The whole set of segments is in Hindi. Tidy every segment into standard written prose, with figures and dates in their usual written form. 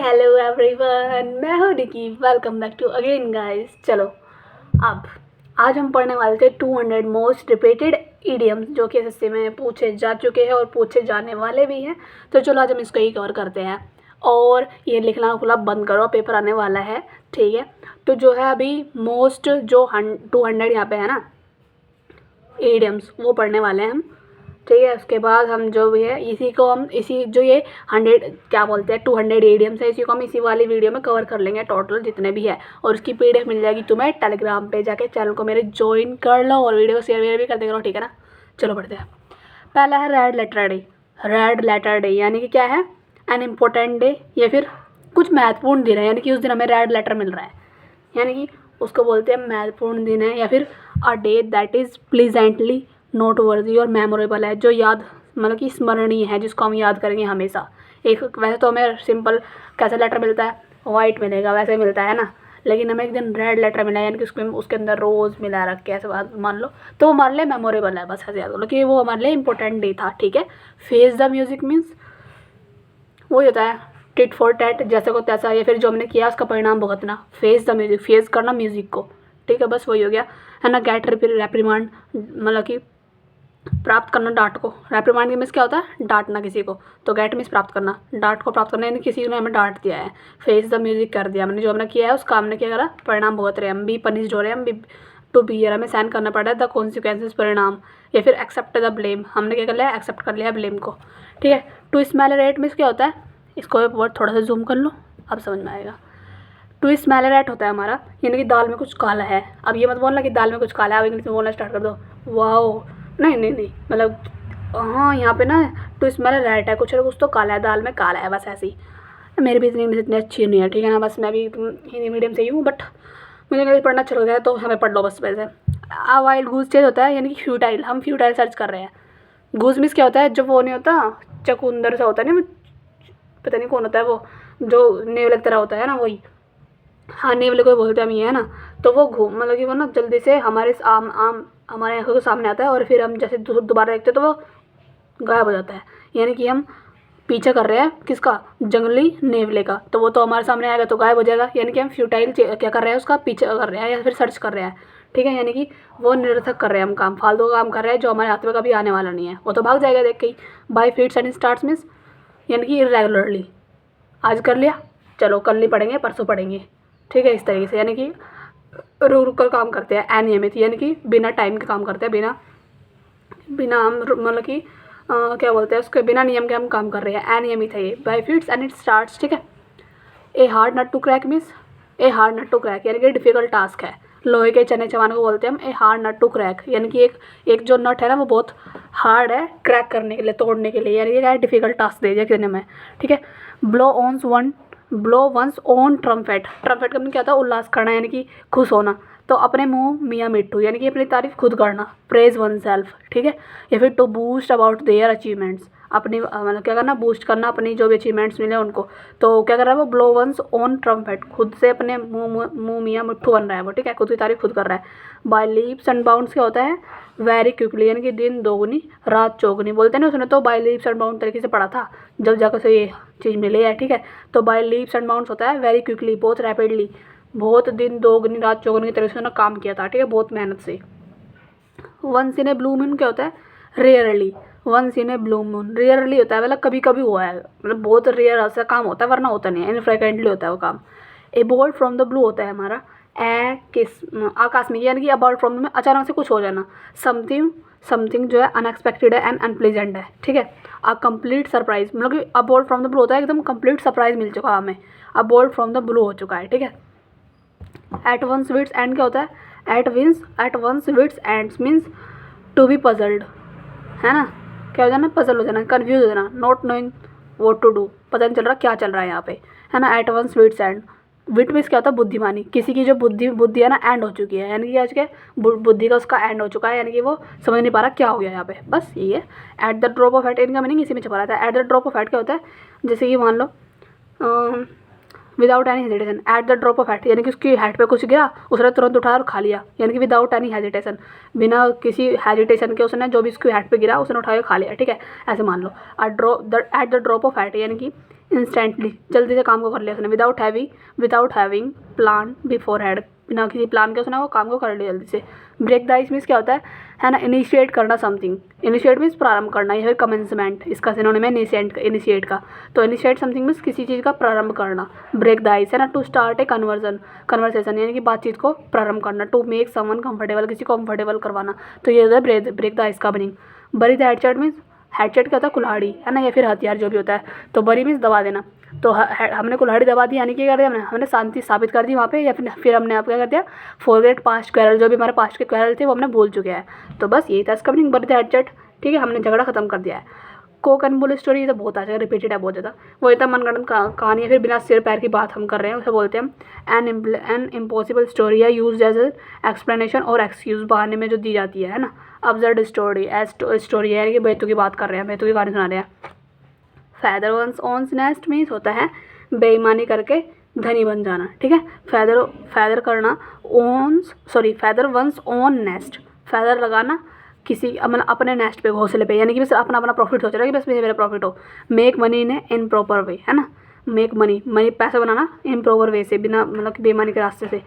हेलो एवरीवन, मैं हूँ Nikki. Welcome back to again guys. चलो अब आज हम पढ़ने वाले थे 200 मोस्ट रिपीटेड इडियम्स जो कि एसएससी में पूछे जा चुके हैं और पूछे जाने वाले भी हैं। तो चलो आज हम इसको ही कवर करते हैं। और ये लिखना खुला बंद करो, पेपर आने वाला है, ठीक है। तो जो है अभी मोस्ट जो 200 यहाँ पे है ना इडियम्स, वो पढ़ने वाले हैं हम, ठीक है। उसके बाद हम जो भी है इसी को हम इसी जो ये 100 क्या बोलते हैं 200 इडियम्स है, इसी को हम इसी वाली वीडियो में कवर कर लेंगे टोटल जितने भी है। और उसकी पीडीएफ मिल जाएगी तुम्हें टेलीग्राम पे, जाके चैनल को मेरे ज्वाइन कर लो और वीडियो को शेयर भी करते करो, ठीक है ना। चलो पढ़ते हैं। पहला है red letter day. Red letter day यानी कि क्या है, एन इम्पोर्टेंट डे या फिर कुछ महत्वपूर्ण दिन है, यानी कि उस दिन हमें रेड लेटर मिल रहा है, यानी कि उसको बोलते हैं महत्वपूर्ण दिन है, या फिर a day that is pleasantly note वर्दी और मेमोरेबल है, जो याद मतलब कि स्मरणीय है, जिसको हम याद करेंगे हमेशा। एक वैसे तो हमें सिंपल कैसा लेटर मिलता है, वाइट मिलेगा, वैसे मिलता है ना, लेकिन हमें एक दिन रेड लेटर मिला है, यानी कि उसके अंदर रोज़ मिला रख के ऐसे मान लो, तो वो हमारे लिए मेमोरेबल है। बस ऐसे याद करो कि वो हमारे लिए इंपॉर्टेंट डे था, ठीक है। फेस द म्यूजिक मीन्स वही होता है टिट फॉर टैट, जैसे को तैसा, या फिर जो हमने किया उसका परिणाम भुगतना। फेस द म्यूजिक, फेस करना म्यूजिक को, ठीक है, बस वही हो गया, है ना। गेट रेप्रीमांड मतलब कि प्राप्त करना डांट को। रेप्रीमांड मीन्स क्या होता है, डांटना किसी को, तो गेट मीन्स प्राप्त करना, डांट को प्राप्त करना, यानी किसी ने हमें डांट दिया है। फेस द म्यूजिक कर दिया हमने, जो हमने किया है उसका हमने क्या करा, परिणाम भुगत रहे हैं हम, भी पनिश्ड हो रहे हैं हम, भी टू बी ईयर हमें सहन करना पड़ रहा है द कॉन्सिक्वेंसेज परिणाम, या फिर एक्सेप्ट द ब्लेम, हमने क्या कर लिया, एक्सेप्ट कर लिया ब्लेम को, ठीक है। टू स्मेल रेट मीन्स क्या होता है, इसको एक वर्ड थोड़ा सा जूम कर लो, अब समझ में आएगा। टू स्मेल रेट होता है हमारा, यानी कि दाल में कुछ काला है। अब ये मत बोलना कि दाल में कुछ काला है, अब इंग्लिश में बोलना स्टार्ट कर दो, वाओ, नहीं मतलब हाँ, यहाँ पे ना टू स्मेल रेट है, कुछ ना कुछ तो काला है, दाल में काला है, बस ऐसे ही। मेरी भी इंग्लिश इतनी अच्छी नहीं है, ठीक है ना, बस मैं भी हिंदी मीडियम से ही हूँ, बट मुझे इंग्लिश पढ़ना अच्छा लगता है, तो हमें पढ़ लो बस वैसे। वाइल्ड गूज चेज होता है, यानी कि फ्यूटाइल, हम फ्यूटाइल सर्च कर रहे हैं। गूज मिस क्या होता है, जब वो नहीं होता चकुंदर सा होता है ना, पता नहीं कौन होता है वो, जो नेवले की तरह होता है ना, वही, हाँ नेवले को बोलते हैं हम, ये है ना। तो वो घूम मतलब कि वो ना जल्दी से हमारे हमारे आँखों के सामने आता है, और फिर हम जैसे दोबारा देखते हैं तो वो गायब हो जाता है, यानी कि हम पीछे कर रहे हैं किसका, जंगली नेवले का, तो वो तो हमारे सामने आएगा तो गायब हो जाएगा, यानी कि हम फ्यूटाइल क्या कर रहे हैं, उसका पीछे कर रहे हैं या फिर सर्च कर रहे हैं, ठीक है। यानी कि वो निरर्थक कर रहे हैं हम काम, फालतू काम कर रहे हैं जो हमारे हाथ में कभी आने वाला नहीं है, वो तो भाग जाएगा देख के ही। By fits and starts means यानी कि इरेगुलरली, आज कर लिया, चलो कल नहीं पढ़ेंगे, परसों पढ़ेंगे, ठीक है, इस तरीके से, यानी कि रुक रुक कर काम करते हैं। अनियमित यानी कि बिना टाइम के काम करते हैं, बिना हम मतलब कि क्या बोलते हैं उसके, बिना नियम के हम काम कर रहे हैं, अनियमित है ये। By fits and it starts, ठीक है। A hard nut to crack means a hard nut to crack, यानी कि डिफिकल्ट टास्क है। लोहे के चने चबाने को बोलते हैं हम a hard nut to crack, यानी कि एक जो नट है ना वो बहुत हार्ड है क्रैक करने के लिए, तोड़ने के लिए, यानी कि क्या डिफिकल्ट टास्क दे दिया किसी में, ठीक है। Blow one's own trumpet, trumpet का मतलब क्या होता है, उल्लास करना, यानी कि खुश होना, तो अपने मुंह मियाँ मिट्टू, यानी कि अपनी तारीफ खुद करना, प्रेज वन सेल्फ, ठीक है। या फिर to boast about their achievements, अपनी मतलब क्या करना, बूस्ट करना अपनी जो भी अचीवमेंट्स मिले उनको, तो क्या कर रहा है वो, ब्लो वंस ओन ट्रम्पेट, खुद से अपने मुँह मियाँ मिट्टू बन रहा है वो, ठीक है, खुद की तारीफ खुद कर रहा है। बाय लीप्स एंड बाउंड्स क्या होता है, वेरी क्विकली, यानी कि दिन दोगुनी रात चौगुनी, बोलते हैं ना, उसने तो बाय लीप्स एंड बाउंड तरीके से पढ़ा था जब जाकर से ये चीज़ मिली है, ठीक है। तो बाय लीप्स एंड बाउंड्स होता है वेरी क्विकली, बहुत रैपिडली, बहुत दिन दोगुनी रात चौगुनी की तरीके से उन्होंने काम किया था, ठीक है, बहुत मेहनत से। Once in a blue moon क्या होता है, rarely, once in a blue moon rarely होता है, मतलब कभी कभी हुआ है, मतलब बहुत रेयर ऐसा काम होता है, वरना होता नहीं है, इनफ्रिक्वेंटली होता है वो काम। ए बोल्ट फ्रॉम द ब्लू होता है हमारा आकस्मिक, यानी कि अबाउट फ्रॉम में अचानक से कुछ हो जाना, समथिंग जो है अनएक्सपेक्टेड है एंड अनप्लीजेंट है, ठीक है। अ कंप्लीट सरप्राइज, मतलब कि अबाउट फ्रॉम द ब्लू होता है एकदम कंप्लीट सरप्राइज मिल चुका हमें, अबाउट फ्रॉम द ब्लू हो चुका है, ठीक है। एट वंस विट्स एंड क्या होता है, at one's wits ends means to be puzzled, है ना, क्या हो जाना, पजल हो जाना, कन्फ्यूज हो जाना, not knowing what to do, पता नहीं चल रहा क्या चल रहा है यहाँ पे, है ना। At one's wits end, wit means क्या होता है, बुद्धिमानी, किसी की जो बुद्धि है ना एंड हो चुकी है, यानी कि आज के बुद्धि का उसका एंड हो चुका है, यानी कि वो समझ नहीं पा रहा क्या हो गया यहाँ पे, बस यही है। At the drop of hat, इनका मीनिंग इसी में छपा रहता है। At the drop of hat क्या होता है, जैसे कि मान लो without any hesitation, at the drop of hat, यानी कि उसकी हैट पे कुछ गिरा, उसने तुरंत उठाया और खा लिया, यानी कि विदाउट एनी हेजिटेशन, बिना किसी हेजिटेशन के उसने जो भी उसकी हैट पे गिरा उसने उठाया खा लिया, ठीक है। ऐसे मान लो at the drop of hat, यानी कि इंस्टेंटली, जल्दी से काम को कर लिया उसने, without having plan before had, बिना किसी प्लान के उसने वो काम को कर लिया जल्दी से। ब्रेक द आइस मीन्स क्या होता है ना, इनिशिएट करना समथिंग, इनिशिएट मीन्स प्रारंभ करना या फिर कमेंसमेंट, इसका सिनोनिम है इनिशिएट का। तो इनिशिएट समथिंग मीन्स किसी चीज़ का प्रारंभ करना। ब्रेक द आइस है ना, टू स्टार्ट ए कन्वर्सेशन, यानी कि बातचीत को प्रारंभ करना। टू मेक समवन कंफर्टेबल, किसी को कंफर्टेबल करवाना। तो ये होता है ब्रेक द आइस का मीनिंग। बरी द हेडसेट मीन्स, हेडसेट क्या होता है, कुल्हाड़ी है ना, या फिर हथियार जो भी होता है। तो बरी मीन्स दबा देना, तो हमने कुल्हाड़ी दबा दी, यानी कि क्या कर दिया हमने शांति स्थापित कर दी वहाँ पे, या फिर हमने आप क्या कर दिया, फॉरगेट पास्ट क्वेरल, जो भी हमारे पास्ट के क्वेरल थे वो हमने भूल चुके हैं। तो बस यही था इसका मीनिंग, बरी द हेडसेट, ठीक है, हमने झगड़ा खत्म कर दिया है। कोक एंड बुल स्टोरी, ये तो बहुत अच्छा रिपीटेड है बहुत ज़्यादा, वो इतना मनगढ़ंत कहानी है, फिर बिना सिर पैर की बात हम कर रहे हैं, उसे बोलते हैं एन इम्पॉसिबल स्टोरी है, यूज एज एक्सप्लेनेशन और एक्सक्यूज, बहाने में जो दी जाती है ना। अब्सर्ड स्टोरी एज स्टोरी है, यानी कि बेतु की बात कर रहे हैं, बेतु की कहानी सुना रहे हैं। फैदर वंस ऑन्स नेस्ट मीन्स होता है बेईमानी करके धनी बन जाना, ठीक है। फैदर करना, feather one's own nest, feather लगाना किसी मतलब अपने नेस्ट पे, घोंसले पे, यानी कि बस अपना प्रॉफिट सोच रहा है कि बस मेरा प्रॉफिट हो। Make money in in proper way, है ना, मेक मनी पैसा बनाना इन प्रॉपर वे से, बिना मतलब कि बेईमानी के रास्ते से।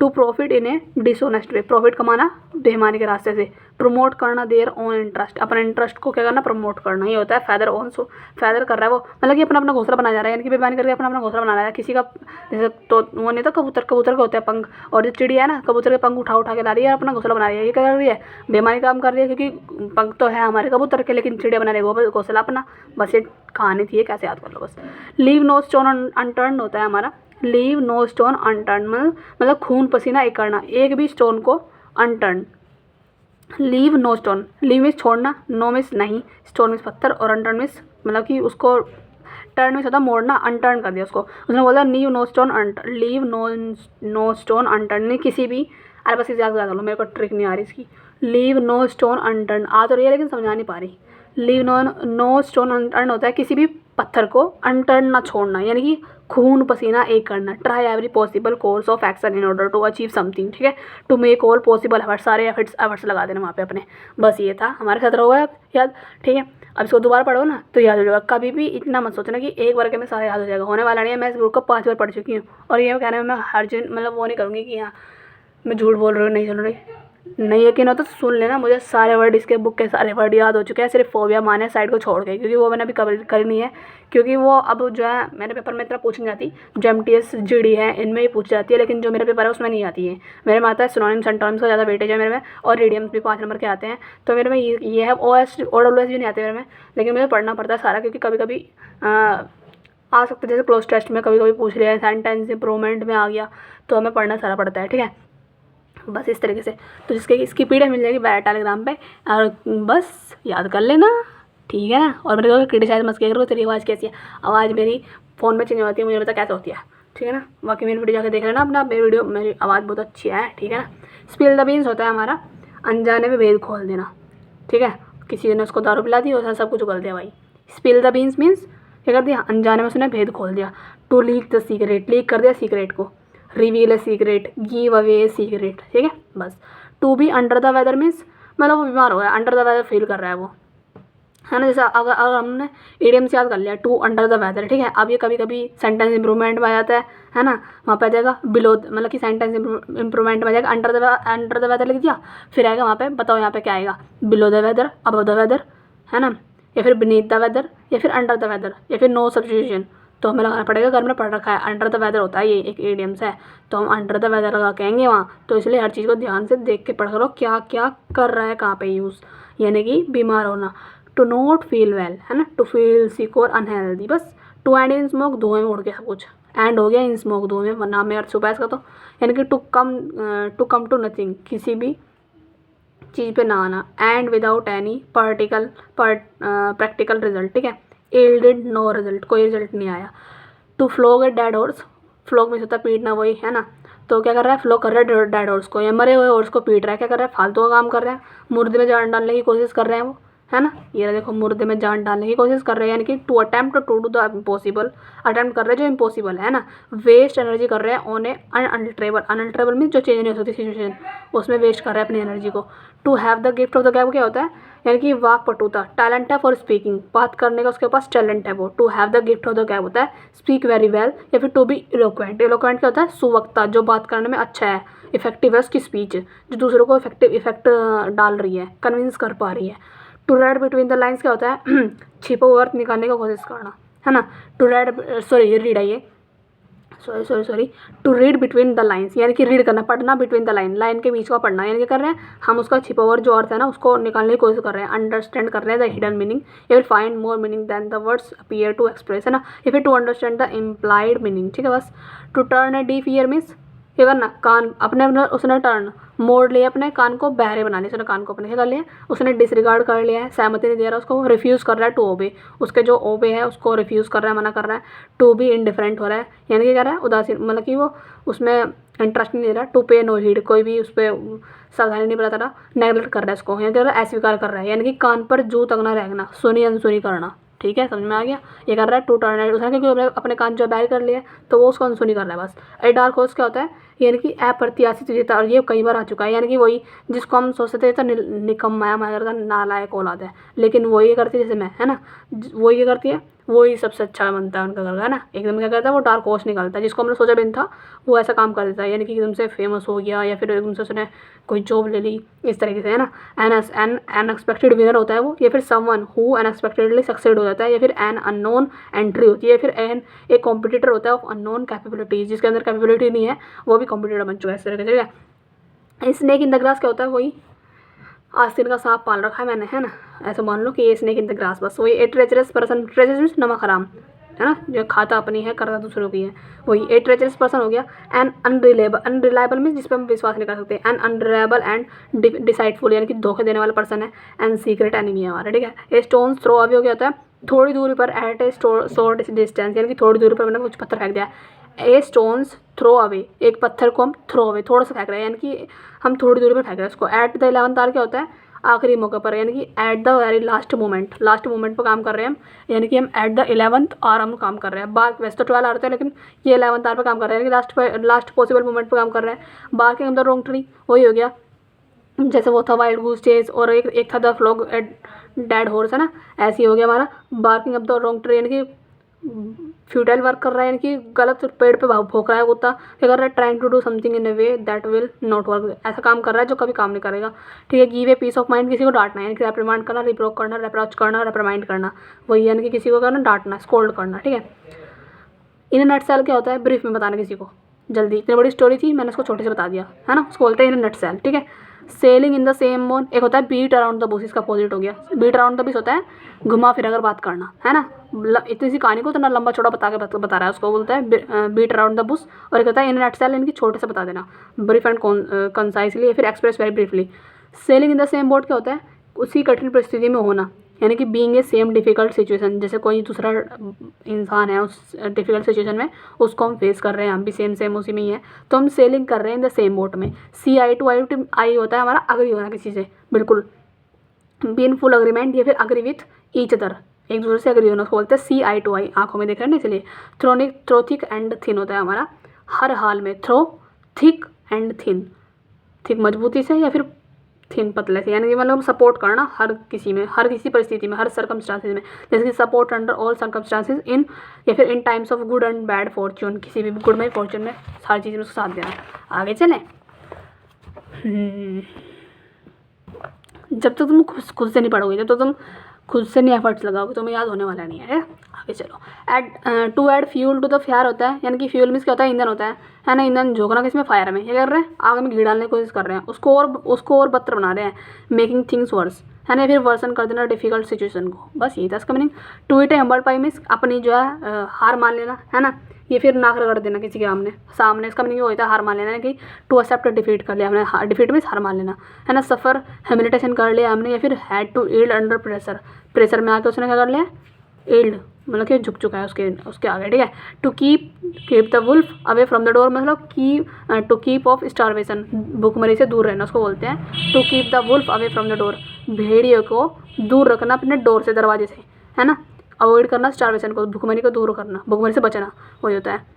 To profit in a dishonest way, profit कमाना बेईमानी के रास्ते से। प्रमोट करना देयर ओन इंटरेस्ट, अपने इंटरेस्ट को क्या करना, प्रमोट करना, ये होता है फैदर ऑन। सो फैदर कर रहा है वो, मतलब कि अपना घोंसला बना जा रहा है, यानी कि बेईमानी करके अपना घोंसला बना रहा है किसी का। जैसे तो वो नहीं था कबूतर के होते हैं पंख, और जो चिड़िया है ना, कबूतर के पंख उठा के ला रही है, अपना घोंसला बना रही है, ये क्या कर रही है, बेईमानी काम कर रही है, क्योंकि पंख तो है हमारे कबूतर के, लेकिन चिड़िया बना रही है वो घोंसला अपना। बस ये कहानी थी, कैसे याद कर लो बस। लीव नो स्टोन अनटर्न होता है हमारा, लीव नो स्टोन अनटर्न मतलब खून पसीना एक करना, एक भी स्टोन को unturned. Leave no stone, leave means छोड़ना, नो मीन्स नहीं, स्टोन मीन्स पत्थर, और अनटर्न मीन्स मतलब कि उसको टर्न मीन्स होता मोड़ना, अनटर्न कर दिया उसको। उसने बोला leave no stone unturned, leave no stone unturned, नहीं किसी भी, अरे बस याद कर लो, मेरे को ट्रिक नहीं आ रही इसकी। लीव नो स्टोन अनटर्न आ तो रही है लेकिन समझा नहीं पा रही। लीव नो स्टोन अनटर्न होता है किसी भी पत्थर को अनटर्न ना छोड़ना, यानी कि खून पसीना एक करना। Try every possible course of action in order to achieve something, ठीक है। To make all possible efforts, सारे एफर्ट्स लगा देना वहाँ पे अपने। बस ये था, हमारे साथ रहोगे आप याद, ठीक है। अब इसको दोबारा पढ़ो ना तो याद हो जाएगा। कभी भी इतना मत सोचना कि एक बार के में सारा याद हो जाएगा, होने वाला नहीं है। मैं इस बुक को 5 बार पढ़ चुकी हूँ, और ये कहने में मैं हर दिन मतलब वो नहीं करूँगी कि हाँ मैं झूठ बोल रही हूँ, नहीं सुन रही, नहीं यकीन हो तो सुन लेना। मुझे सारे वर्ड इसके बुक के सारे वर्ड याद हो चुके हैं, सिर्फ फोबिया माने साइड को छोड़ के, क्योंकि वो मैंने अभी करी नहीं है, क्योंकि वो अब जो है मेरे पेपर में इतना पूछ नहीं जाती। जो MTS GD है इनमें ही पूछ जाती है, लेकिन जो मेरा पेपर है उसमें नहीं आती है। मेरे में आता है सिनोनिम्स एंटोनिम्स का ज़्यादा वेटेज है मेरे में, और इडियम्स भी 5 नंबर के आते हैं। तो मेरे में ये है OWS भी नहीं आते मेरे में, लेकिन मुझे पढ़ना पड़ता है सारा, क्योंकि कभी कभी आ सकते, जैसे क्लोज टेस्ट में कभी कभी पूछ लिया, सेंटेंस इंप्रूवमेंट में आ गया, तो हमें पढ़ना सारा पड़ता है, ठीक है। बस इस तरीके से। तो इसकी PDF मिल जाएगी टेलीग्राम पे, और बस याद कर लेना, ठीक है ना। और मेरे को क्रिटिसाइज मत किया करो, तेरी आवाज़ कैसी है, आवाज़ मेरी फ़ोन में चेंज होती है, मुझे पता कैसे होती है, ठीक है ना। बाकी मेरी वीडियो जाकर देख लेना अपना, मेरी आवाज़ बहुत अच्छी है, ठीक है ना। स्पिल द बीन्स होता है हमारा अनजाने में भेद खोल देना, ठीक है। किसी ने उसको दारू पिला दी, उसने सब कुछ उगल दिया भाई। स्पिल द बीन्स मीन्स क्या कर दिया, अनजाने में उसने भेद खोल दिया। To leak the secret, leak कर दिया सीक्रेट को। Reveal a secret, give away a secret, ठीक है बस। To be under the weather means मतलब वो बीमार हो गया, अंडर द वेदर फील कर रहा है वो, है ना। जैसे अगर हमने इडियम्स याद कर लिया, टू अंडर द वेदर, ठीक है। अब ये कभी कभी सेंटेंस इंप्रूवमेंट में आ जाता है ना, वहाँ पे आ जाएगा बिलो, मतलब कि सेंटेंस इंप्रूवमेंट में आ जाएगा अंडर द वेदर लिख दिया, फिर आएगा वहाँ पे, बताओ यहाँ पे क्या आएगा, below the weather, above the weather, है ना, या फिर बीनीथ द वेदर, या फिर अंडर द वेदर, या फिर नो सब्स्टिट्यूशन। तो हमें लगाना पड़ेगा, घर में पढ़ रखा है अंडर द वेदर होता है, ये एक इडियम्स है, तो हम अंडर द वेदर लगा कहेंगे वहाँ। तो इसलिए हर चीज़ को ध्यान से देख के पढ़ करो, क्या क्या कर रहा है, कहाँ पे यूज़, यानी कि बीमार होना। टू नॉट फील वेल, है ना, टू फील सिक और अनहेल्दी, बस। टू एंड इन स्मोक, धुएं में उड़ गया सब कुछ, एंड हो गया इन स्मोक, धुएं में, नाम में अर्थ छुपा इसका, तो यानी कि टू कम टू नथिंग, किसी भी चीज़ पे ना आना। And without any practical result, ठीक है। यील्डेड नो रिजल्ट, कोई रिजल्ट नहीं आया। टू फ्लोग ए डेड हॉर्स, फ्लोग में होता है पीटना, वही है ना। तो क्या कर रहा है, फ्लो कर रहा है डेड हॉर्स को, या मरे हुए हॉर्स को पीट रहा है, क्या कर रहा है, फालतू का काम कर रहा है, मुर्दे में जान डालने की कोशिश कर रहे हैं वो, है ना। ये देखो मुर्दे में जान डालने की कोशिश कर रहे हैं, यानी कि to attempt to do the impossible, attempt कर रहे हैं जो इम्पॉसिबल है ना। वेस्ट एनर्जी कर रहे हैं ऑन ए अनअल्टरेबल, अनअल्टरेबल मीन जो चेंज नहीं हो सकती सिचुएशन, उसमें वेस्ट कर रहे हैं अपनी एनर्जी को। To have the gift of the gab क्या होता है, यानी कि वाक पटुता, टैलेंट है फॉर स्पीकिंग, बात करने का उसके पास टैलेंट है वो। To have the gift of the gab होता है स्पीक वेरी वेल, या फिर टू बी इलोक्वेंट, इलोक्वेंट क्या होता है सुवक्ता, जो बात करने में अच्छा है, इफेक्टिव है उसकी स्पीच, जो दूसरों को इफेक्ट डाल रही है, कन्विंस कर पा रही है। To read between the lines क्या होता है छिपा हुआ अर्थ निकालने की कोशिश करना, है ना। टू रीड रीड है ये, sorry to read between the lines, यानी कि रीड करना, पढ़ना, बिटवीन द लाइन के बीच का पढ़ना, यानी कि कर रहे हैं हम उसका छिपा हुआ जो अर्थ है ना उसको निकालने की कोशिश कर रहे हैं, अंडरस्टैंड कर रहे हैं द हिडन मीनिंग, या फिर find more meaning than the words appear to express, है ना, या फिर to understand the implied meaning, ठीक है बस। To turn a deaf ear means क्या करना, कान अपने उसने टर्न मोड़ लिया, अपने कान को बहरे बना लिया, उसने कान को अपने क्या कर लिया, उसने डिसरिगार्ड कर लिया है, सहमति नहीं दे रहा उसको, रिफ्यूज़ कर रहा है टू ओबे, उसके जो ओबे है उसको रिफ्यूज़ कर रहा है, मना कर रहा है। टू बी इनडिफरेंट हो रहा है, यानी कि क्या रहा है उदासीन, मतलब कि वो उसमें इंटरेस्ट नहीं दे रहा। टू पे नो हीड, कोई भी उस पर सावधानी नहीं बरता रहा, नेगलेक्ट कर रहा है उसको, यानी कि अस्वीकार कर रहा है, यानी कि कान पर जू तक ना रहना, सुनी अनसुनी करना, ठीक है समझ में आ गया। ये कर रहा है टू टर्न, उसने क्योंकि अपने कान जो बैर कर लिया तो वो उसको अनसुनी कर रहा है बस। ए डार्क हॉर्स क्या होता है, यानी कि अप्रत्याशित विजेता, और ये कई बार आ चुका है, यानी कि वही जिसको हम सोचते थे तो निकम्मा मगर का नालायक औलाद है, लेकिन वो ये करती है जैसे मैं, है ना, वो ये करती है वही सबसे अच्छा बनता है उनका घर का, है ना। एकदम क्या करता है वो डार्क हॉर्स निकालता है, जिसको हमने सोचा भी नहीं था वो ऐसा काम कर देता है, यानी कि एकदम से फेमस हो गया, या फिर एकदम से उसने कोई जॉब ले ली, इस तरीके से, है ना। एन अनएक्सपेक्टेड विनर होता है वो, या फिर समवन हु अनएक्सपेक्टेडली सक्सेड हो जाता है, या फिर एन अननोन एंट्री होती है, या फिर एन एक कॉम्पिटिटर होता है ऑफ अननोन कैपेबिलिटीज, जिसके अंदर कैपेबिलिटी नहीं है वो भी कॉम्पिटिटर बन चुका है, इस तरीके से, ठीक है। स्नेक इन द ग्रास क्या होता है, वही आस्तीन का सांप पाल रखा है मैंने, है ना, ऐसा मान लो कि ये स्नेक इन द ग्रास, बस वही। ए ट्रेचरस पर्सन, ट्रेचरस मीन्स नमक हराम, है ना, जो खाता अपनी है करता दूसरों की है, वही। ए ट्रेचरस पर्सन हो गया। एन अनरिलायबल, अनरिलायबल मीन्स जिस पर हम विश्वास नहीं कर सकते। एन अनरिलायबल एंड डिसाइडफुल, यानी कि धोखे देने वाला पर्सन है। एंड सीक्रेट एनिमी है हमारा, ठीक है। ए स्टोन थ्रो अभी हो गया होता है थोड़ी दूरी पर, एट ए शॉर्ट डिस्टेंस, यानी कि थोड़ी दूरी पर मैंने कुछ पत्थर फेंक दिया। ए स्टोन्स थ्रो अवे, एक पत्थर को हम थ्रो अवे थोड़ा सा फेंक रहे हैं, यानी कि हम थोड़ी दूरी पर फेंक रहे हैं उसको। एट द 11th आवर क्या होता है आखिरी मौके पर, यानी कि at the very last moment, last moment पर काम कर रहे हैं हम, यानी कि हम एट द 11th आवर हम काम कर रहे हैं। बार वैसे तो 12 आते हैं, लेकिन ये 11th आवर पर काम कर रहे हैं, यानी कि लास्ट पॉसिबल मोमेंट पर काम कर रहे हैं। Barking of the wrong tree वही हो गया, जैसे वो था वाइल्ड गूस चेज, और एक था द फ्लॉग डेड हॉर्स, है ना, ऐसे ही हो गया हमारा। Barking of the wrong tree, यानी कि फ्यूटाइल वर्क कर रहा है, यानी कि गलत पेड़ पे भौंक रहा है कुत्ता, क्या कर रहा है trying to do something in a way that will not work, ऐसा काम कर रहा है जो कभी काम नहीं करेगा, ठीक है। Give a piece of mind, किसी को डांटना, यानी कि रेप्रिमांड करना, रिप्रोक करना, रेप्रोच करना, रेप्रिमाइंड करना, वही, यानी कि किसी को करना डांटना, स्कोल्ड करना, ठीक है। इन नट सेल क्या होता है, ब्रीफ में बताना किसी को, जल्दी, इतनी बड़ी स्टोरी थी मैंने उसको छोटे से बता दिया, है ना, उसको बोलते हैं इन नट सेल, ठीक है। सेलिंग इन द सेम मोन, एक होता है बीट अराउंड द बुश, इसका अपोजिट हो गया। बीट अराउंड द बुश होता है घुमा फिरा कर बात करना, है ना, इतनी सी कहानी को इतना लंबा चौड़ा बता रहा है, उसको बोलता है बीट अराउंड द बुश। और एक होता है इन नट सेल, इनकी छोटे से बता देना, ब्रीफ एंड कंसाइसली, या फिर express very briefly. Selling in the same boat क्या होता है उसी कठिन परिस्थिति में होना, यानी कि being a same difficult situation, जैसे कोई दूसरा इंसान है उस डिफ़िकल्ट सिचुएशन में, उसको हम फेस कर रहे हैं, हम भी सेम उसी में ही है, तो हम सेलिंग कर रहे हैं इन द सेम बोट में। सी आई टू आई होता है हमारा अग्री होना किसी से, बिल्कुल बी इन फुल अग्रीमेंट, या फिर अग्री विथ ईच अदर, एक दूसरे से अग्री होना, उसको बोलते हैं सी आई टू आई, आँखों में देख रहे हैं ना, इसलिए। थ्रो थिक एंड थिन होता है हमारा हर हाल में, through thick and thin, thick मजबूती से, या फिर थिन पतले से, यानी कि मतलब सपोर्ट करना हर किसी में, हर किसी परिस्थिति में, हर सर्कमस्टांसेस में, जैसे कि support under all circumstances in, या फिर in times of good and bad fortune, किसी भी गुड में फॉर्च्यून में सारी चीज़ में उसको साथ देना। आगे चलें। जब तक तुम खुद से नहीं पढ़ोगे, जब तक तुम खुद से नहीं एफर्ट्स लगाओगे तुम्हें याद होने वाला नहीं है। आगे चलो। To add fuel to the fire होता है, यानी कि फ्यूल मीन्स क्या होता है ईंधन होता है ना, ईंधन झोंकना किसमें, फायर में, क्या कर रहे हैं आग में घी डालने की कोशिश कर रहे हैं, उसको और बदतर बना रहे हैं, मेकिंग थिंग्स वर्स, है ना, फिर वर्सन कर देना डिफिकल्ट सिचुएशन को, बस यही था इसका meaning. To eat a humble pie means अपनी जो है हार मान लेना, है ना, ये फिर नाक रगड़ देना किसी के सामने, इसका मीनिंग होता है हार मान लेना, कि टू एक्सेप्ट डिफीट कर लिया हमने, डिफीट मीन्स हार मान लेना, है ना। सफ़र हेमिलिटेशन कर लिया हमने, या फिर had to yield under pressure, pressure में आके उसने क्या कर लिया एल्ड मतलब कि झुक चुका है उसके उसके आगे, ठीक है। To keep the wolf away from the door मतलब टू कीप ऑफ स्टारवेशन, भूखमरी से दूर रहना उसको बोलते हैं। To keep the wolf away from the door, भेड़िए को दूर रखना अपने डोर से, दरवाजे से, है ना। अवॉइड करना स्टारवेशन को, भूखमरी को दूर करना, भूखमरी से बचना, वही होता है।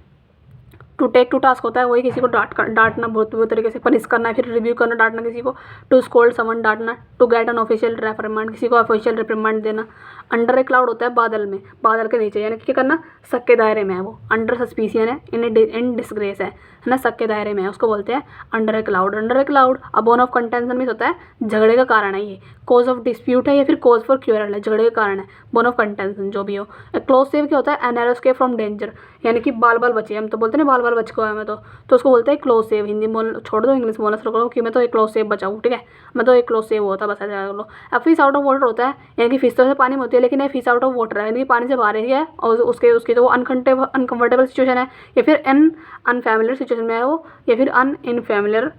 टू टेक टू टास्क होता है वही किसी को डांटना, बहुत बुरी तरीके से पनिश करना, फिर रिव्यू करना, डांटना किसी को। टू स्कोल्ड समवन, डांटना। To get an official reprimand, किसी को ऑफिशियल रिप्रिमांड देना। अंडर ए क्लाउड होता है बादल में, बादल के नीचे, यानी कि क्या करना, शक के दायरे में है वो। अंडर सस्पिशियन है, इन डिसग्रेस है ना, शक के दायरे में है, उसको बोलते हैं under A cloud. Under A cloud a bone of contention means होता है झगड़े का कारण है ये। कॉज ऑफ डिस्प्यूट है या फिर कॉज फॉर क्यूरल है, झगड़े का कारण है। बोन ऑफ कंटेंशन जो भी हो। क्लोज सेव क्या होता है, an arrow escape from danger, यानी कि बाल बाल बचे, हम तो बोलते हैं ना बाल बाल बच को है मैं तो उसको बोलते हैं क्लोज सेव। हिंदी बोल छोड़ दो, इंग्लिश बोलना शुरू करो कि मैं तो एक क्लोज सेव बचाऊँ, ठीक है, मैं तो एक क्लोज सेव होता, बस ऐसा कर लो। अब फिश आउट ऑफ वाटर होता है, यानी कि फिश तो पानी में होती है लेकिन ये फिश आउट ऑफ वाटर है, यानी कि पानी से बाहर है और उसकी तो वो अनकंफर्टेबल सिचुएशन है या फिर अनफैमिलियर सिचुएशन में है वो, या फिर इनफैमिलियर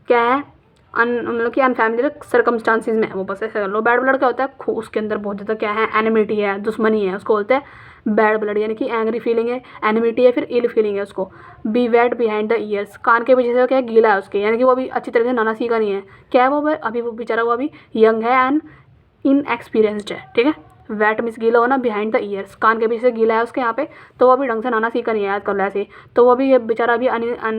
क्या है, मतलब कि अनफैमिलियर सर्कमस्टांसिस में है वो, बस ऐसे कर लो। बैड ब्लड क्या होता है, उसके अंदर बहुत ज़्यादा क्या है, एनिमिटी है, दुश्मनी है, उसको बोलते हैं बैड ब्लड, यानी कि एंग्री फीलिंग है, एनिमिटी है, फिर इल फीलिंग है उसको। Be wet behind the ears, कान के पीछे से क्या है, गीला है उसके, यानी कि वो अभी अच्छी तरह से नाना सीखा नहीं है, क्या है वो अभी वो बेचारा वो अभी यंग है एंड इनएक्सपीरियंस्ड है, ठीक है। वैट मिस गीला होना, बिहाइंड द ईयर्स, कान के पीछे से गीला है उसके यहाँ पे, तो वो अभी ढंग से नाना सीखा नहीं है, याद कर लो ऐसे। तो वो अभी ये बेचारा अभी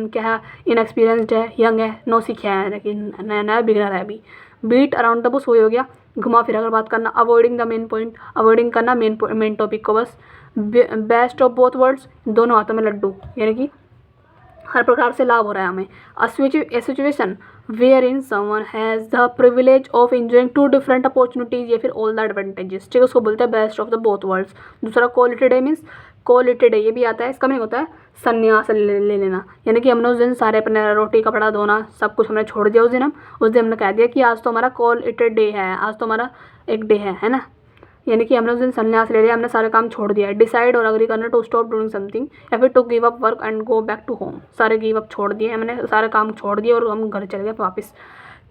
क्या है, इनएक्सपीरियंस्ड है, यंग है, नो सीखा है, लेकिन नया नया बिगड़ा है अभी। बीट अराउंड द बुश वही हो गया, घुमा फिरा कर बात करना। Avoiding the main point, avoiding करना मेन टॉपिक को बस। बेस्ट ऑफ बोथ वर्ल्ड्स, दोनों हाथों में लड्डू, यानी कि हर प्रकार से लाभ हो रहा है हमें। A situation where in someone has the privilege of enjoying two different opportunities या फिर ऑल द एडवांटेजेस, ठीक है, उसको बोलते हैं best of the both worlds. दूसरा quality day means quality day, ये भी आता है, इसका मीनिंग होता है संन्यास ले लेना, यानी कि हमने उस दिन सारे अपने रोटी कपड़ा धोना सब कुछ हमने छोड़ दिया उस दिन। हमने कह दिया कि आज तो हमारा क्वालिटी डे है, आज तो हमारा एक डे है ना, यानी कि हमने उस दिन संन्यास ले लिया, हमने सारे काम छोड़ दिया है। डिसाइड और अग्री करना, टू स्टॉप डूइंग समथिंग या फिर to give up work and go back to home, सारे गिव अप छोड़ दिए, हमने सारे काम छोड़ दिए और हम घर चले गए वापस।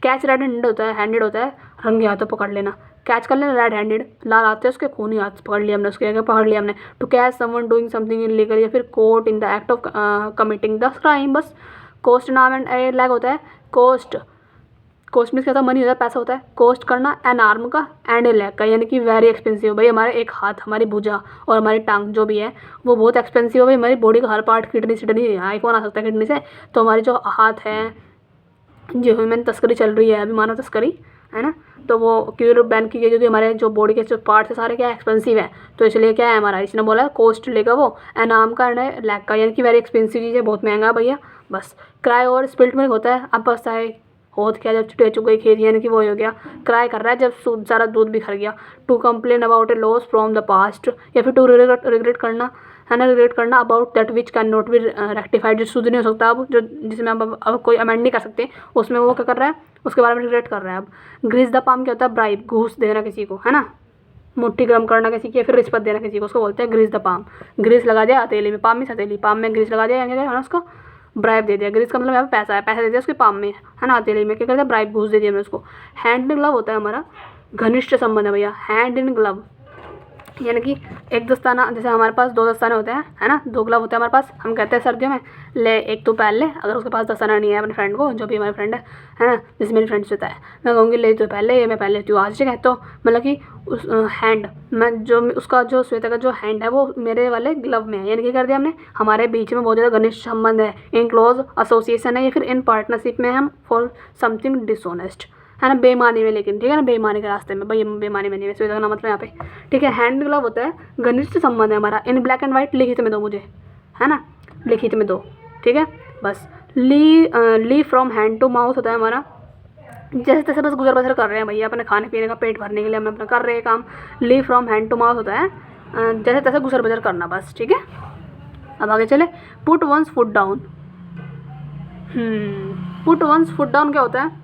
कैच रेड हैंडेड होता है रंगे हाथों पकड़ लेना, कैच कर लेना, रेड हैंडेड लाल हाथ है उसके, खूनी हाथ पकड़ लिया हमने उसके, पकड़ लिया हमने। To catch someone doing something illegal या फिर caught in the act of committing the crime, बस। कोस्ट नाम एंड ए लैग होता है, कोस्ट मीन्स क्या होता है, मनी होता है, पैसा होता है। कोस्ट करना एन आर्म का एंड ए लेग का, यानी कि वेरी एक्सपेंसिव, भाई हमारे एक हाथ, हमारी भुजा और हमारी टांग जो भी है वो बहुत एक्सपेंसिव है भाई, हमारी बॉडी का हर पार्ट, किडनी आईफोन आ सकता है किडनी से, तो हमारी जो हाथ है, जो ह्यूमन तस्करी चल रही है अभी, मानव तस्करी है ना, तो वो क्यूर बैन की गई क्योंकि हमारे जो बॉडी के जो पार्ट्स है सारे क्या एक्सपेंसिव है, तो इसलिए क्या है हमारा, इसने बोला कोस्ट लेगा वो, एन आर्म का एंड लेग का, यानी कि वेरी एक्सपेंसिव चीज़ है, बहुत महंगा है भैया, बस। क्राई और स्पिल्ट मिल्क होता है, अब बस है होत क्या, जब छुटे चुक गई खेत, यानी कि वो हो गया क्राई कर रहा है जब सारा दूध बिखर गया। To complain about a loss from the past या फिर टू रिग्रेट करना, है ना, रिग्रेट करना about that which can not be rectified, जो शुद्ध नहीं हो सकता अब, जो जिसमें अब कोई अमेंड नहीं कर सकते, उसमें वो क्या कर रहा है, उसके बारे में रिग्रेट कर रहा है अब। ग्रीस द पाम क्या होता है, ब्राइब, घूस देना किसी को, है ना, मुट्ठी गर्म करना किसी की या फिर रिश्वत देना किसी को, उसको बोलते हैं ग्रीस द पाम। ग्रीस लगा दिया हथेली में, पाम में हथेली, पाम में ग्रीस लगा दिया, यानी है ना उसको ब्राइब दे दिया। ग्रीस का मतलब यहाँ पे पैसा है, पैसा दे दिया उसके पाम में, है ना, हथेली में, क्या करते हैं ब्राइब, घूस दे दिया हमने उसको। हैंड इन ग्लव होता है हमारा घनिष्ठ संबंध है भैया, हैंड इन ग्लव, यानी कि एक दस्ताना, जैसे हमारे पास दो दस्ताने होते हैं, है ना, दो ग्लव होते हैं हमारे पास, हम कहते हैं सर्दियों में ले एक तो पहन ले, अगर उसके पास दस्ताना नहीं है अपने फ्रेंड को, जो भी हमारे फ्रेंड है ना, जैसे मेरी फ्रेंड से होता है, मैं कहूँगी ले तो पहले, ये मैं पहन लेती हूँ आज, ठीक है। तो मतलब कि उस हैंड मैं जो उसका जो श्वेता का जो हैंड है वो मेरे वाले ग्लव में है, यानी कि कर दिया हमने, हमारे बीच में बहुत ज़्यादा घनिष्ठ संबंध है, इन क्लोज एसोसिएशन है या फिर इन पार्टनरशिप में हम फॉर समथिंग डिसऑनेस्ट, है ना, बेईमानी में, लेकिन ठीक है ना, बेईमानी के रास्ते में, भाई बेईमानी में नहीं, वैसे का मतलब यहाँ पे, ठीक है। हैंड ग्लव होता है घनिष्ठ संबंध है हमारा, इन ब्लैक एंड वाइट, लिखित में दो मुझे, है ना, लिखित में दो, ठीक है, बस। ली फ्रॉम हैंड टू माउथ होता है हमारा, जैसे तैसे बस गुजर बसर कर रहे हैं भैया, अपने खाने पीने का पेट भरने के लिए हम अपना कर रहे हैं काम। ली फ्रॉम हैंड टू माउथ होता है जैसे तैसे गुजर बसर करना, बस, ठीक है। अब आगे चले, put one's foot down, put one's foot down क्या होता है,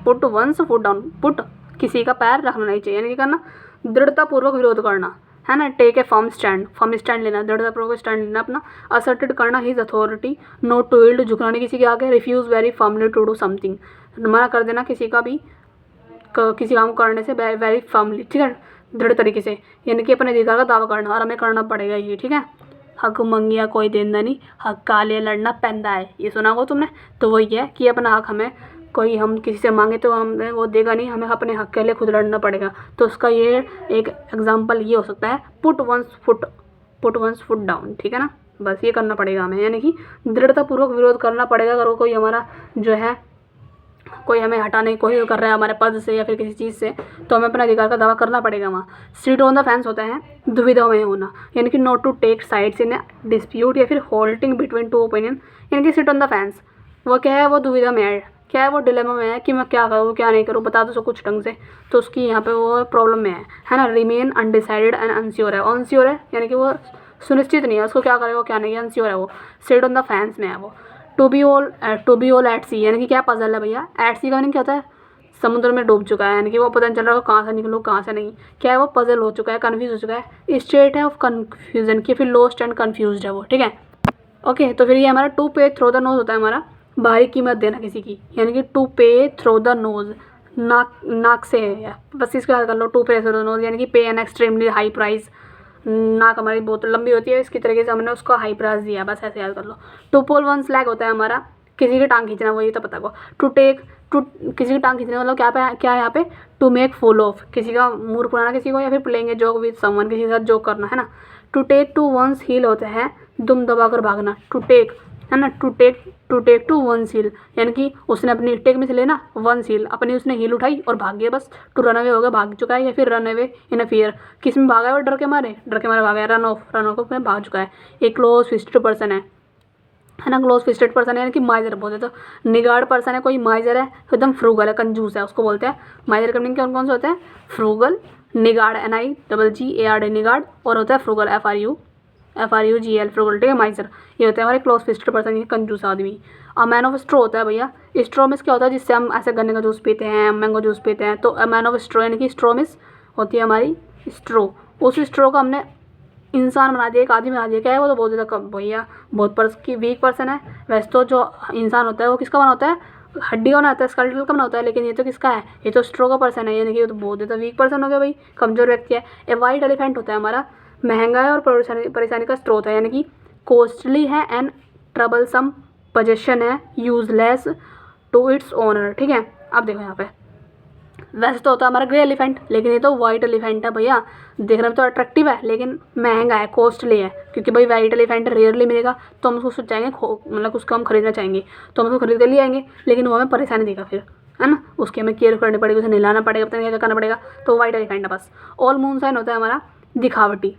put one's foot down, put किसी का पैर रखना नहीं चाहिए, यानी कि करना दृढ़तापूर्वक विरोध करना, है ना, टेक ए फर्म स्टैंड लेना, दृढ़तापूर्वक स्टैंड लेना अपना। असर्टेड करना his authority, not to yield, झुकना नहीं किसी के आगे। Refuse very firmly to do something, मना कर देना किसी का भी किसी काम करने से वेरी फर्मली, ठीक है, दृढ़ तरीके से, यानी कि अपने अधिकार का दावा करना, और हमें करना पड़ेगा ये, ठीक है। हक मंगिया कोई देंदा नहीं, हक काले लड़ना पैंदा है, ये सुना होगा तुमने। तो वही है कि अपना हक हमें कोई, हम किसी से मांगे तो हमें वो देगा नहीं, हमें अपने हक के लिए खुद लड़ना पड़ेगा। तो उसका ये एक एग्जाम्पल ये हो सकता है, पुट वंस फुट डाउन, ठीक है ना। बस ये करना पड़ेगा हमें, यानी कि दृढ़तापूर्वक विरोध करना पड़ेगा। अगर कोई हमारा जो है, कोई हमें हटाने की कोशिश कर रहा है हमारे पद से या फिर किसी चीज़ से, तो हमें अपने अधिकार का दावा करना पड़ेगा वहाँ। सीट ऑन द फेंस होता है दुविधा में होना, यानी कि not to take sides in dispute या फिर होल्डिंग बिटवीन टू ओपिनियन, यानी कि सीट ऑन द फेंस वो क्या है, वो दुविधा में है, क्या है वो डिलेमा में है कि मैं क्या करूँ क्या नहीं करूँ, बता दो सो कुछ ढंग से। तो उसकी यहाँ पे वो प्रॉब्लम में है ना। रिमेन अनडिसाइडेड एंड अनश्योर है, अनश्योर है यानी कि वो सुनिश्चित नहीं है उसको क्या करेगा क्या नहीं है, अनश्योर है वो, सीट ऑन द फेंस में है वो। टू बी ऑल एट सी, यानी कि क्या पजल है भैया, एट सी का मीनिंग क्या होता है, समुद्र में डूब चुका है, यानी कि वो पता नहीं चल रहा है कहाँ से निकलूँ कहाँ से नहीं, क्या है वो पजल हो चुका है, कन्फ्यूज हो चुका है, स्टेट है ऑफ कन्फ्यूजन की, फिर लॉस्ट एंड कन्फ्यूज है वो, ठीक है। ओके, तो फिर ये हमारा टू पे थ्रो द नोज होता है हमारा, भारी कीमत देना किसी की, यानी कि टू पे थ्रो द नोज, नाक से है, बस इसको याद कर लो, टू पे थ्रो द नोज, यानी कि पे एन एक्सट्रीमली हाई प्राइस, नाक हमारी बहुत लंबी होती है, इसकी तरीके से हमने उसको हाई प्राइस दिया, बस ऐसे याद कर लो। टू पुल वंस लेग होता है हमारा, किसी की टांग खींचना, वही तो पता को। टू किसी की टांग खींचना मतलब क्या है यहाँ पे, टू मेक फुल ऑफ, किसी का मूड पुराना किसी को, या फिर playing a joke with someone, किसी के साथ जोक करना, है ना। To take to one's heel होता है दुम दबाकर भागना, टू टेक है ना, to take to one's heel, यानी कि उसने अपनी टेक में से लेना वंस हील, अपनी उसने हील उठाई और भाग गया बस। टू रन अवे हो गया, भाग चुका है, या फिर run away in a fear, किस में भागा है वो, डर के मारे भागा है, रन ऑफ में भाग चुका है। एक क्लोज फिस्टेड पर्सन है ना, क्लोज फिस्टेड पर्सन है यानी कि माइजर बोलते, तो निगार्ड पर्सन है कोई, माइजर है एकदम फ्रूगल है, कंजूस है, उसको बोलते हैं माइजर। का मीनिंग कौन से होते हैं, फ्रूगल, निगार्ड NIGGARD निगार्ड, और होता है फ्रूगल FRUGL फ्रूगल, ठीक है, माइजर। ये होता है हमारे क्लोज फिस्टेड पर्सन, ये कंजूस आदमी। अ मैन ऑफ स्ट्रो होता है भैया, स्ट्रो मिस क्या होता है, जिससे हम ऐसे गन्ने का जूस पीते हैं, मैंगो जूस पीते हैं, तो अ मैन ऑफ स्ट्रो यानी कि स्ट्रो मिस होती है हमारी स्ट्रो, उस स्ट्रो को हमने इंसान बना दिया, एक आदमी बना दिया, क्या है वो, तो बहुत ज़्यादा कम भैया, बहुत की वीक पर्सन है। वैसे तो जो इंसान होता है वो किसका बना होता है, हड्डी का बना होता है, स्केलेटल का बना होता है, लेकिन ये तो किसका है, ये तो स्ट्रो का पर्सन है, यानी कि ये तो बहुत ज़्यादा वीक पर्सन हो गया भाई, कमजोर व्यक्ति है। ए वाइट एलिफेंट होता है हमारा, महंगा है और परेशानी का स्रोत है, यानी कि कॉस्टली है एंड ट्रबलसम पोजेशन है, यूजलेस टू इट्स ओनर, ठीक है। अब देखो यहाँ पे, वैसे तो होता है हमारा ग्रे एलिफेंट, लेकिन ये तो वाइट एलिफेंट है भैया, देखने में तो अट्रैक्टिव है लेकिन महंगा है, कॉस्टली है, क्योंकि भाई वाइट एलिफेंट रेयरली मिलेगा, तो हम उसको सोचाएंगे मतलब उसको हम खरीदना चाहेंगे, तो हम उसको खरीद कर ले आएंगे, लेकिन वो हमें परेशानी देगा फिर, है ना, उसकी हमें केयर करनी पड़ेगी, उसे नहलाना पड़ेगा, पता नहीं क्या करना पड़ेगा, तो वाइट एलिफेंट है बस। ऑल मून साइन होता है हमारा दिखावटी,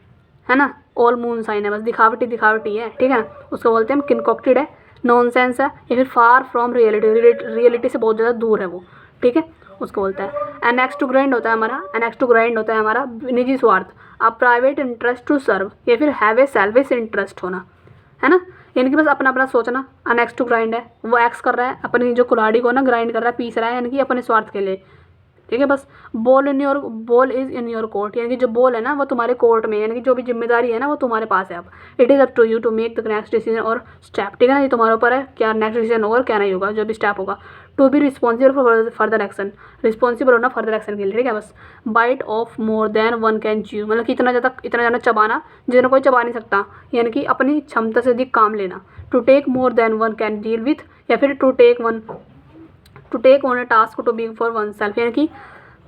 है ना, ऑल मून साइन है बस, दिखावटी है, ठीक है ना, उसको बोलते हैं हम किनकॉक्टेड है, नॉनसेंस है, या फिर फार फ्रॉम रियलिटी से बहुत ज़्यादा दूर है वो, ठीक है, उसको बोलता है। एनेक्स टू ग्राइंड होता है हमारा निजी स्वार्थ, a private interest to serve, या फिर हैव ए सेल्फिश इंटरेस्ट होना, है ना, यानी कि बस अपना अपना सोचना। अनेक्स टू ग्राइंड है, वो एक्स कर रहा है अपनी जो कुल्हाड़ी को ना ग्राइंड कर रहा है, पीस रहा है, यानी कि अपने स्वार्थ के लिए, ठीक है बस। Ball is in your court, यानी कि जो बॉल है ना वो तुम्हारे कोर्ट में, यानी कि जो भी जिम्मेदारी है ना वो तुम्हारे पास है अब। It is up to you to make the next decision और स्टेप, ठीक है ना, ये तुम्हारे ऊपर है क्या नेक्स्ट डिसीजन होगा और क्या नहीं होगा, जो भी स्टेप होगा। To be responsible for further action, responsible होना फर्दर एक्शन के लिए, ठीक है बस। Bite of more than one can chew, मतलब कि इतना ज़्यादा चबाना जितना कोई चबा नहीं सकता, यानी कि अपनी क्षमता से अधिक काम लेना। To take more than one can deal with, या फिर to take on a task to be for one self, यानी कि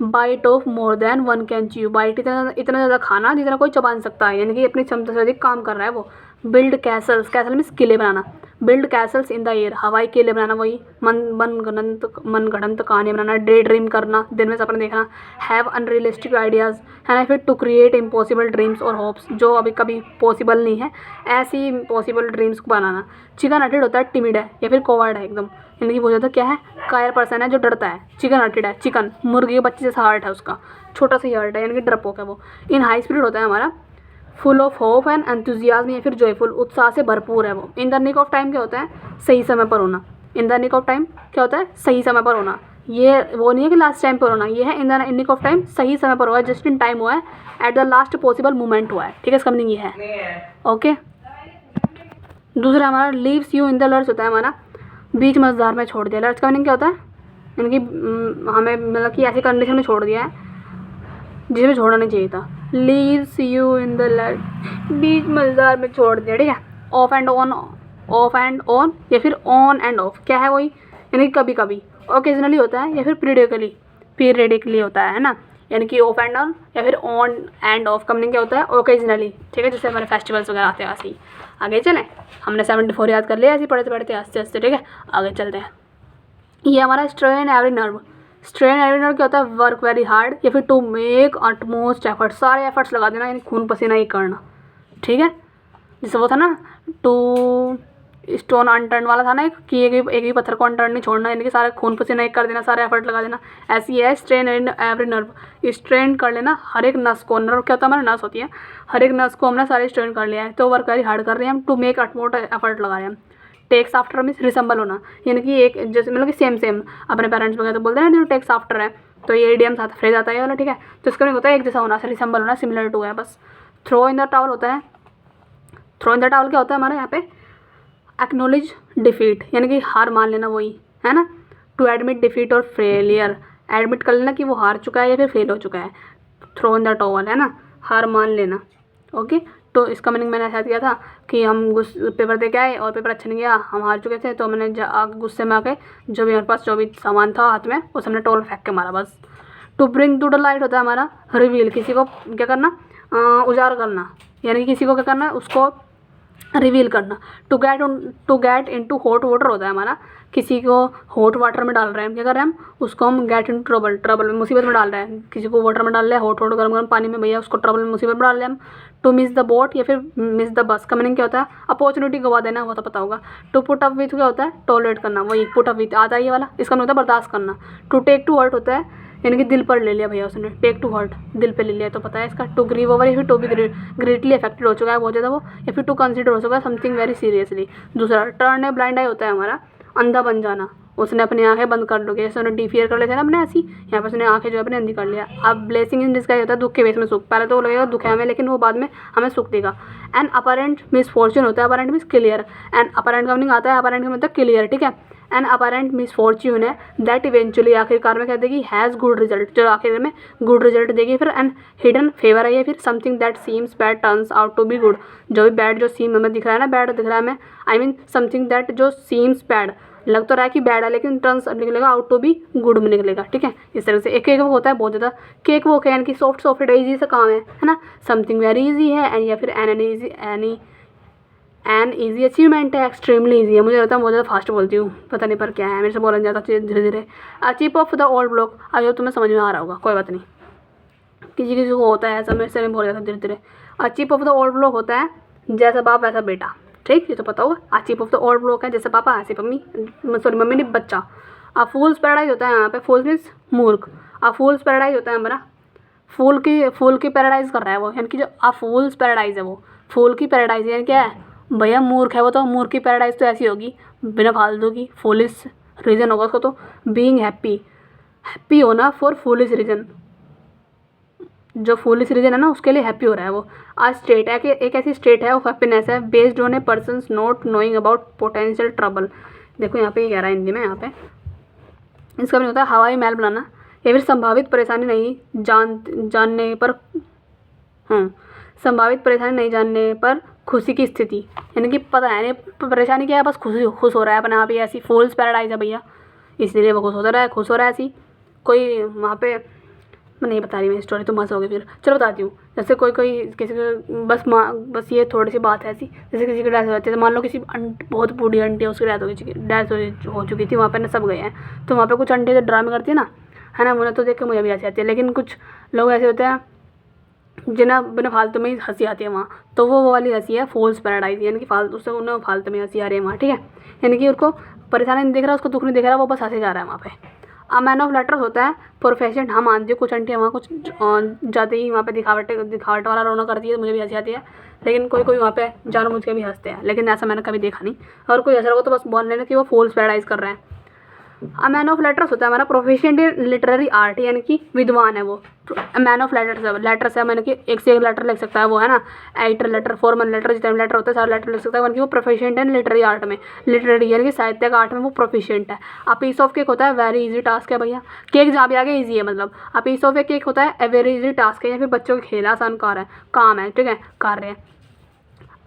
bite of more than one can chew, bite इतना ज़्यादा खाना जितना कोई चबा नहीं सकता है, यानी कि अपनी क्षमता से अधिक काम कर रहा है वो। बिल्ड कैसल्स मीन्स किले बनाना, build castles in the air, हवाई किले बनाना, वही मनगढ़ंत कहानी बनाना, डे ड्रीम करना, दिन में सपने देखना। हैव अनरियलिस्टिक आइडियाज़, है ना, फिर टू क्रिएट इम्पॉसिबल ड्रीम्स और होप्स, जो अभी कभी पॉसिबल नहीं है ऐसी इम्पॉसिबल ड्रीम्स को बनाना। चिकन हर्टेड होता है टिमिड है या फिर कोवर्ड है एकदम, यानी कि वो ज़्यादा क्या है, कायर पर्सन है जो डरता है। चिकन हर्टेड है, चिकन मुर्गी के बच्चे जैसा हार्ट है उसका, छोटा सा ही हार्ट है, यानी कि डरपोक है वो। इन हाई स्पीड होता है हमारा full of hope and enthusiasm, या फिर जॉयफुल, उत्साह से भरपूर है वो। In the nick of time क्या होता है, सही समय पर होना। In the nick of time क्या होता है, सही समय पर होना, ये वो नहीं है कि लास्ट टाइम पर होना, ये है in the nick of time, सही समय पर हुआ है, जस्ट इन टाइम हुआ है, at the last possible moment हुआ है, ठीक है, इसका मीनिंग ये है, ओके। दूसरा हमारा leaves you in the lurch होता है हमारा, बीच मझधार में छोड़ दिया। लर्च का मीनिंग क्या होता है, यानी कि हमें मतलब कि ऐसी कंडीशन में छोड़ दिया है जिसमें छोड़ना नहीं चाहिए था। Leaves you in the light, बीच मजेदार में छोड़ दिया, ठीक है। ऑफ एंड ऑन या फिर ऑन एंड ऑफ, क्या है वही, यानी कभी कभी, ओकेजनली होता है या फिर पीरियडिकली होता है ना, यानी कि ऑफ एंड ऑन या फिर ऑन एंड ऑफ का मीनिंग क्या होता है, ओकेजनली, ठीक है। जैसे हमारे फेस्टिवल्स वगैरह आते हैं ऐसे ही। आगे चलें, हमने 74 याद कर लिया ऐसे पढ़ते पढ़ते आस्ते आस्ते, ठीक है। आगे चलते हैं। ये हमारा स्ट्रेन एवरी नर्व क्या होता है, वर्क वेरी हार्ड या फिर टू मेक अटमोस्ट एफर्ट, सारे एफर्ट्स लगा देना, यानी खून पसीना ही करना, ठीक है। जैसे वो था ना टू स्टोन अनटर्न वाला था ना, कि एक भी पत्थर को अनटर्न नहीं छोड़ना, यानी कि सारे खून पसीना एक कर देना, सारे एफर्ट लगा देना। ऐसी है स्ट्रेन एवरी नर्व, स्ट्रेन कर लेना हर एक नस को। नर्व क्या होता है, हमारा नस होती है, हर एक नस को हमने सारे स्ट्रेन कर लिया है, तो वर्क वेरी हार्ड कर रहे हैं हम, टू मेक अटमोस्ट एफर्ट लगा रहे हैं हम। टेक्स आफ्टर मीन्स रिसेंबल होना, यानी कि एक जैसे मतलब कि सेम अपने पेरेंट्स वगैरह तो बोलते हैं ना टेक्स आफ्टर है, तो ये इडियम्स आता फ्रेज आता है वाला, ठीक है। तो इसका नहीं होता है एक जैसा होना, रिसेंबल होना, सिमिलर टू है बस। थ्रो इन द टावल होता है, थ्रो इन द टावल क्या होता है हमारे यहाँ पे, एक्नोलेज डिफीट, यानी कि हार मान लेना, वही है ना। टू एडमिट डिफीट और फेलियर, एडमिट कर लेना कि वो हार चुका है या फिर फेल हो चुका है, थ्रो इन द टॉवल है ना, हार मान लेना, ओके। तो इसका मीनिंग मैंने ऐसा किया था कि हम पेपर दे के आए और पेपर अच्छा नहीं गया, हम हार चुके थे, तो मैंने गुस्से में आके जो भी मेरे पास जो भी सामान था हाथ में उसे हमने टॉवल फेंक के मारा बस। To bring to the light होता है हमारा रिवील, किसी को क्या करना, उजागर करना, यानी कि किसी को क्या करना है, उसको रिवील करना। To get into hot water होता है हमारा, किसी को हॉट वाटर में डाल रहे हैं हम, क्या कर रहे हैं हम, उसको हम गेट इन ट्रबल में, मुसीबत में डाल रहे हैं, किसी को वाटर में डाल रहे हैं, हॉट गर्म पानी में, भैया उसको ट्रबल में, मुसीबत में डाल रहे हैं हम। टू मिस द बोट या फिर मिस द बस का मीनिंग क्या होता है, अपॉर्चुनिटी गवा देना, वो तो पता होगा। टू पुट अप विथ क्या होता है, टॉलरेट करना, वही पुट अप विथ आता है ये वाला, इसका मतलब होता है बर्दाश्त करना। टू टेक टू हर्ट होता है, यानी कि दिल पर ले लिया भैया उसने, टेक टू हर्ट दिल पे ले लिया, तो पता है इसका। टू ग्रीव ओवर या फिर टू बी ग्रेटली अफेक्टेड हो चुका है बहुत ज़्यादा वो, या फिर टू कंसिडर हो चुका है समथिंग वेरी सीरियसली। दूसरा टर्न ए ब्लाइंड आई होता है हमारा, अंधा बन जाना, उसने अपनी आंखें बंद कर लो, जैसे उन्हें डिफियर कर लेते हैं ना अपने ऐसी, यहाँ पर उसने आंखें जो है अपने अंधी कर लिया। अब ब्लेसिंग इन डिस्गाइज होता है, दुख के बेस में सुख, पहले तो वो लगेगा दुख है हमें, लेकिन वो बाद में हमें सुख देगा। एन अपरेंट मिसफॉर्चून होता है, apparent means clear, an apparent का मीनिंग आता है, अपरेंट का मतलब क्लियर, ठीक है। एन अपरेंट मिसफॉर्च्यून है दैट इवेंचुअली आखिरकार में क्या देगी, हैज़ गुड रिजल्ट, जो आखिर में गुड रिजल्ट देगी। फिर एन हिडन फेवर है, फिर something that seems bad turns out to be good, जो भी बैड जो सीम हमें दिख रहा है ना, बैड दिख रहा है हमें, आई मीन समथिंग दैट जो सीम्स बैड, लग तो रहा है कि बैड है लेकिन टर्न्स निकलेगा आउट टू बी गुड में निकलेगा, ठीक है। इस तरह से एक एक होता है बहुत ज़्यादा, केक वो यानी कि सॉफ्ट ईजी सा काम है ना, समथिंग वेरी ईजी है, एंड या फिर एन ईजी अचीवमेंट है, एक्सट्रीमली ईजी है, मुझे लगता है बहुत ज़्यादा फास्ट बोलती हूँ, पता नहीं पर क्या है, मेरे से बोला जाता है धीरे धीरे। Chip off the old block, अगर तुम्हें समझ में आ रहा होगा कोई बात नहीं, किसी किसी को होता है ऐसा, मेरे से नहीं बोल जाता धीरे धीरे। Chip off the old block होता है जैसा बाप वैसा बेटा, ठीक, ये तो पता होगा। Chip off the old block है जैसे पापा ऐसे मम्मी, सॉरी मम्मी नहीं बच्चा। फूल्स पैराडाइज होता है यहाँ पे, फूल्स मीन्स मूर्ख, फूल्स पैराडाइज होता है हमारा, फूल की पैराडाइज कर रहा है वो, यानी कि जो फूल्स पैराडाइज है वो फूल की पैराडाइज, यानी क्या है भैया मूर्ख है वो, तो मूर्ख की पैराडाइज तो ऐसी होगी बिना फालतू की, फूलिश रीज़न होगा उसको, तो बीइंग हैप्पी होना फॉर फूलिश रीज़न, जो फूलिश रीजन है ना उसके लिए हैप्पी हो रहा है वो। आज स्टेट है कि एक ऐसी स्टेट है ऑफ हैप्पीनेस है based on a person not knowing about potential trouble. देखो यहाँ पे ये कह रहा है हिंदी में, यहाँ पे इसका भी होता है हवाई महल बनाना, या फिर संभावित परेशानी नहीं जानने पर, संभावित परेशानी नहीं जानने पर खुशी की स्थिति, यानी कि पता है नहीं परेशानी क्या है, बस खुश हो रहा है अपने आप ही, ऐसी फूल्स पैराडाइज है भैया, इसलिए वो खुश हो रहा है ऐसी। कोई वहाँ पे, मैं नहीं बता रही मैं स्टोरी, तो मस्त होगी फिर, चलो बताती हूँ। जैसे कोई किसी को बस ये थोड़ी सी बात है ऐसी, जैसे किसी की डेथ हो जाती है, मान लो किसी बहुत बूढ़ी आंटी है, उसकी डेथ हो चुकी थी, वहाँ पर ना सब गए हैं, तो वहाँ पर कुछ आंटी जो ड्रामे करती है ना, है ना, मुझे तो देख के मुझे भी हंसी आती है, लेकिन कुछ लोग ऐसे होते हैं जिन्हें बिना फालतू में ही हंसी आती है वहाँ, तो वो वाली हंसी है फॉल्स पैराडाइज, यानी कि फालतू से उन्हें फालतू में हंसी आ रही है वहाँ, ठीक है, यानी कि उनको परेशानी नहीं दिख रहा, उसको दुख नहीं दिख रहा, वो बस हंसे जा रहा है वहाँ पे। मैन ऑफ लेटर्स होता है प्रोफेशन, हाँ मानती हूँ कुछ आंटियाँ वहाँ कुछ ज़्यादा ही वहाँ पे दिखावट वाला रोना करती है, मुझे भी हंसी आती है, लेकिन कोई वहाँ पे जानबूझ के भी हंसते हैं, लेकिन ऐसा मैंने कभी देखा नहीं, और कोई हंस रहा हो तो बस बोल लेना कि वो फॉल्स पैराडाइज कर रहे हैं। मैन ऑफ लेटर्स होता है हमारा प्रोफिशिएंट इन लिटरेरी आर्ट, यानी कि विद्वान है वो। मैन ऑफ लेटर्स है, मैंने कि एक से एक लेटर लिख सकता है वो, है ना। एडिटर लेटर, फॉर्मल लेटर, जितने लेटर होते हैं सारे लेटर लिख सकता है, यानी कि वो प्रोफिशिएंट है लिटरेरी आर्ट में। लिटरेरी यानी कि साहित्यिक आर्ट में वो प्रोफिशिएंट है। अ पीस ऑफ केक होता है वेरी इजी टास्क है भैया, केक जहाँ भी आगे ईजी है मतलब। A piece of a cake होता है ए वेरी इजी टास्क है, या फिर बच्चों के खेल आसान काम है, ठीक है, कार्य है।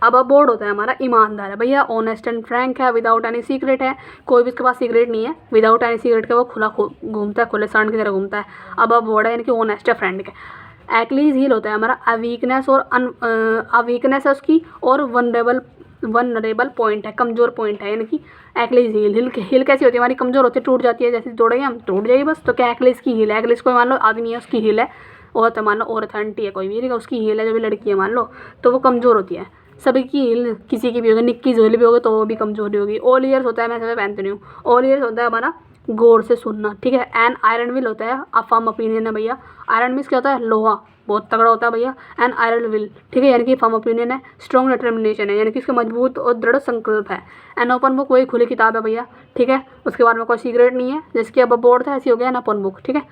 अब बोर्ड होता है हमारा ईमानदार है भैया, ऑनेस्ट एंड फ्रैंक है, विदाउट एनी सीक्रेट है, कोई भी इसके पास सीक्रेट नहीं है, विदाउट एनी सीक्रेट के वो खुला घूमता है, खुले सांड की तरह घूमता है। अब बोर्ड है यानी कि ऑनेस्ट है, फ्रैंक है। एक्लीज हील होता है हमारा अ वीकनेस और अ वीकनेस है उसकी, और वनरेबल पॉइंट है, कमज़ोर पॉइंट है, यानी कि एक्लीज हील कैसी होती है हमारी, कमज़ोर होती है, टूट जाती है, जैसे तोड़ेंगे हम टूट जाएगी बस। तो क्या एक्लीज की हील है, एक्लीज कोई मान लो आदमी है उसकी हील है, और मान लो और अथॉरिटी है कोई भी, उसकी हील है जो भी लड़की है मान लो, तो वो कमज़ोर होती है। सभी की हील किसी की भी होगी, निक्की जोली भी होगी तो वो भी कमजोरी होगी। ऑल ईयर्स होता है, मैं सब पहनती नहीं हूँ। ऑल ईयर्स होता है हमारा गौर से सुनना, ठीक है। एन आयरन विल होता है अ फर्म ओपिनियन है भैया। आयरन मीन्स क्या होता है, लोहा, बहुत तगड़ा होता है भैया। एन आयरन विल, ठीक है, यानी कि फर्म ओपिनियन है। स्ट्रॉन्ग डिटर्मिनेशन है, यानी कि इसका मजबूत और दृढ़ संकल्प है। एन ओपन बुक वही खुली किताब है भैया, ठीक है, उसके बारे में कोई सीक्रेट नहीं है। जिसकी अब बोर्ड था ऐसी हो गया एन ओपन बुक, ठीक है।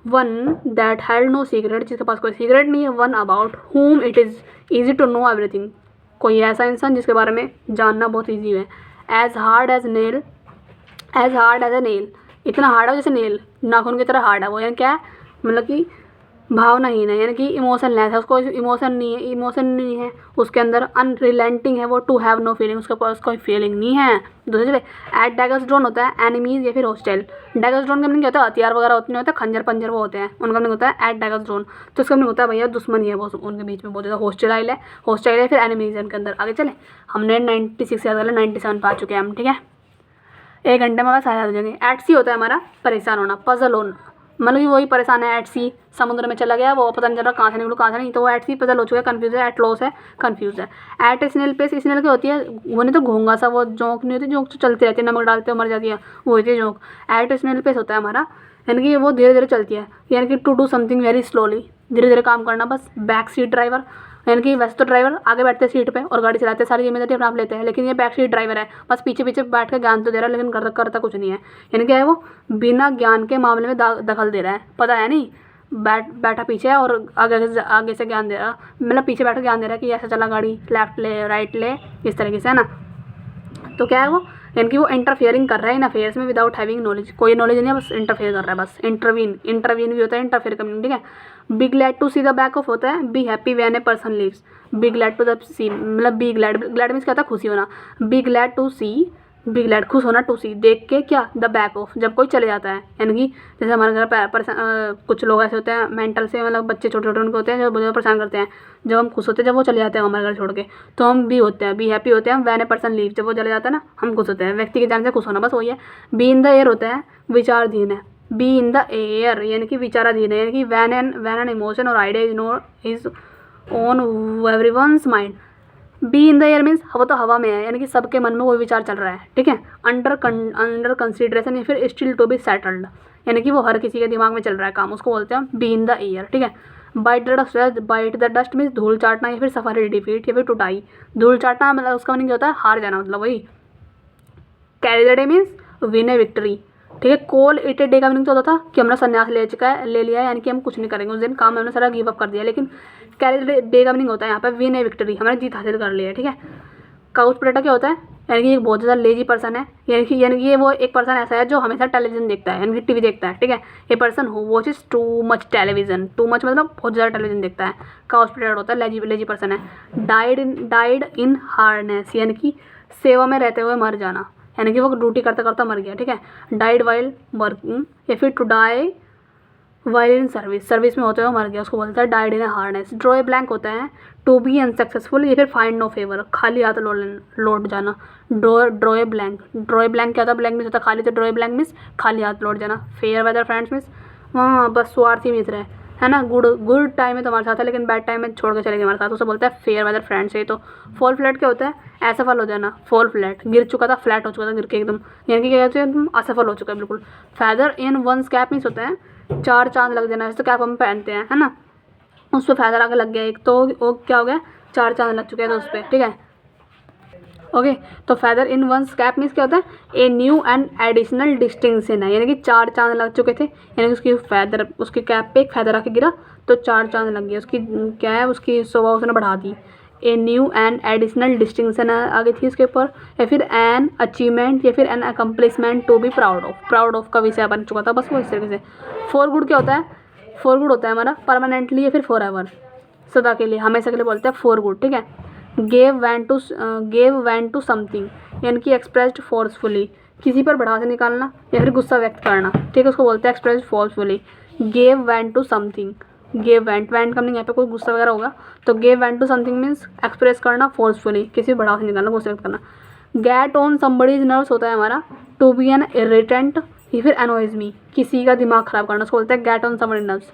One that had no secret, जिसके पास कोई सीक्रेट नहीं है। One about whom it is easy to know everything, कोई ऐसा इंसान जिसके बारे में जानना बहुत ईजी है। As hard as nail, as hard as a nail, इतना हार्ड है जैसे नेल, नाखून की तरह हार्ड है वो, यानी क्या है, मतलब कि भावनाहीन है, यानी कि इमोशनलेस है, उसको इमोशन नहीं है उसके अंदर। अनरिलेंटिंग है वो, टू हैव नो फीलिंग, उसके पास कोई फीलिंग नहीं है। दूसरे एट डैगर्स ड्रोन होता है एनिमीज या फिर हॉस्टाइल। डैगर्स ड्रोन का मीनिंग क्या होता है, हथियार वगैरह होते नहीं होता, खंजर पंजर वो होते हैं, उनका मीनिंग होता है एट डैगर्स ड्रोन। तो उसका मीनिंग होता है भैया दुश्मनी है वो उनके बीच में बहुत ज़्यादा। हॉस्टाइल है फिर एनिमीज उनके अंदर। आगे चले, हमने 96 याद कर 97 पा चुके हैं हम, ठीक है। 1 घंटे में बस याद हो जाएंगे। एट सी होता है हमारा परेशान होना, पजल होना, मतलब कि वही परेशान है। एट सी समुद्र में चला गया वो, पता नहीं चल रहा कहाँ से निकलू कहाँ से नहीं, तो वो एट सी पजल हो चुका है, कन्फ्यूज है। एट लॉस है, कन्फ्यूज है। एट स्नेल पेस, स्नेल की होती है वो, नहीं तो घोंगा सा, वो जोंक नहीं होती, जोंक तो चलती रहती है, नमक डालते हो मर जाती है, वो होती है जोंक। एट स्नेल पेस होता है हमारा, यानी कि वो धीरे धीरे चलती है, यानी कि to do something very slowly, धीरे धीरे काम करना बस। बैक सीट ड्राइवर, यानी कि वैसे तो ड्राइवर आगे बैठते हैं सीट पे और गाड़ी चलाते हैं, सारी जिम्मेदारी अपना आप लेते हैं, लेकिन ये बैक सीट ड्राइवर है, बस पीछे पीछे बैठ कर ज्ञान तो दे रहा है, लेकिन करता कुछ नहीं है। यानी क्या है, वो बिना ज्ञान के मामले में दखल दे रहा है, पता है नहीं, बैठा पीछे है और आगे से ज्ञान दे रहा, मतलब पीछे बैठ कर ज्ञान दे रहा है कि ऐसा चला गाड़ी, लेफ्ट ले राइट ले, इस तरीके से, है ना। तो क्या है वो, यानी कि वो इंटरफेयरिंग कर रहा है इन अफेयर्स में विदाउट हैविंग नॉलेज, कोई नॉलेज नहीं है, बस इंटरफेयर कर रहा है, बस इंटरवीन भी होता है, इंटरफेयर करना, ठीक है। Be glad to see the back of होता है be happy when a person leaves. Be glad to the see, मतलब बी ग्लैड मीन्स क्या होता है, खुशी होना। Be glad to see, be glad खुश होना, टू सी देख के, क्या, द बैक ऑफ जब कोई चले जाता है, यानी कि जैसे हमारे घर कुछ लोग ऐसे होते हैं मेंटल से, मतलब बच्चे छोटे छोटे उनके होते हैं जो बहुत परेशान करते हैं। जब हम खुश होते हैं जब वो चले जाते हैं हमारे घर छोड़ के, तो हम बी होते हैं, बी हैप्पी होते हैं। व्हेन ए पर्सन लीव, जब वो चले जाता है ना हम खुश होते हैं, व्यक्ति के जाने से खुश होना, बस वही है। बी इन द एयर होता है विचाराधीन है, बी इन द एयर यानी कि विचाराधीन है, यानी कि व्हेन एन इमोशन और idea is on everyone's mind. B in the air means वो तो हवा में है, यानी कि सबके मन में कोई विचार चल रहा है, ठीक है। अंडर कंसिडरेशन या फिर स्टिल टू बी सेटल्ड, यानी कि वो हर किसी के दिमाग में चल रहा है काम, उसको बोलते हैं बी इन द एयर, ठीक है। बाइट द डस्ट मीन्स धूल चाटना या फिर सफर डिफीट या फिर टुटाई। धूल चाटना मतलब उसका मीनिंग होता है हार जाना, मतलब वही। Carry the day means win A victory, ठीक है। कॉल इट ए डे का मीनिंग तो होता था कि हमने संन्यास ले लिया है, यानी कि हम कुछ नहीं करेंगे उस दिन, काम हमने सारा गिव अप कर दिया। लेकिन कैरी डे का मीनिंग होता है यहाँ पे विन ए विक्ट्री, हमने जीत हासिल कर ली है, ठीक है। काउच पोटैटो क्या होता है, यानी कि एक बहुत ज़्यादा लेजी पर्सन है, यानी कि ये वो एक पर्सन ऐसा है जो हमेशा टेलीविजन देखता है, यानी कि टीवी देखता है, ठीक है। ये person who watches too much television, too much मतलब बहुत ज़्यादा टेलीविजन देखता है। काउच पोटैटो होता है लेजी पर्सन है। डाइड इन हार्नेस, यानी कि सेवा में रहते हुए मर जाना, यानी कि वो ड्यूटी करता करता मर गया, ठीक है। डाइड वाइल वर्किंग या फिर to die while in service में होते हुए मर गया, उसको बोलता है died in a harness. Draw a blank होता है टू बी अनसक्सेसफुल या फिर फाइंड नो फेवर, खाली हाथ लौट जाना। ड्रॉ ए ब्लैंक क्या होता है, ब्लैंक मीन्स होता है खाली, तो ड्रॉ ए ब्लैंक मीन्स खाली हाथ लौट जाना। फेयर वेदर फ्रेंड्स मीन्स वहाँ बस स्वार्थी मित्र है ना, गुड टाइम में तुम्हारे साथ है लेकिन बैड टाइम में छोड़ के चले गए हमारे साथ, उसे बोलता है फेयर वेदर फ्रेंड्स है। तो फॉल फ्लैट क्या होता है, असफल हो जाना। फॉल फ्लैट गिर चुका था, फ्लैट हो चुका था गिर के एकदम, यानी कि क्या कहते हैं तुम असफल हो चुका है बिल्कुल। फैदर इन वंस कैप मीन्स होता है 4 चांद लग जाना, जैसे तो कैप हम पहनते हैं, है ना, उस पर फैदर आके लग गया एक, तो वो क्या हो गया, 4 चांद लग चुके हैं तो उस पर, ठीक है। ओके। तो feather in one's cap means क्या होता है, a new and additional distinction है, यानी कि 4 चांद लग चुके थे, यानी कि उसकी फेदर, उसकी कैप पे एक फेदर आके गिरा तो 4 चांद लग गए, उसकी क्या है, उसकी शोभा उसने बढ़ा दी। A new and additional distinction आगे थी उसके ऊपर, या फिर एन अचीवमेंट या फिर an accomplishment to be proud of. Proud of का विषय बन चुका था बस वो इस तरीके से। फॉर गुड क्या होता है, फॉर गुड होता है हमारा परमानेंटली या फिर फॉर एवर, सदा के लिए, हमेशा के लिए बोलते हैं फॉर गुड, ठीक है। गेव वैन टू समथिंग, यानी कि एक्सप्रेस्ड फोर्सफुली, किसी पर भड़ास निकालना या फिर गुस्सा व्यक्त करना, ठीक है, उसको बोलते हैं expressed forcefully. Gave vent to something, gave vent का मीनिंग यहाँ पे कोई गुस्सा वगैरह होगा, तो gave vent to something means express करना फोर्सफुली, किसी पर भड़ास निकालना, गुस्सा व्यक्त करना। गेट ऑन समबडीज नर्व्स होता है हमारा टू बी एन इरिटेंट या फिर एनोइज मी, किसी का दिमाग खराब करना, उसको बोलते हैं get on somebody's nerves.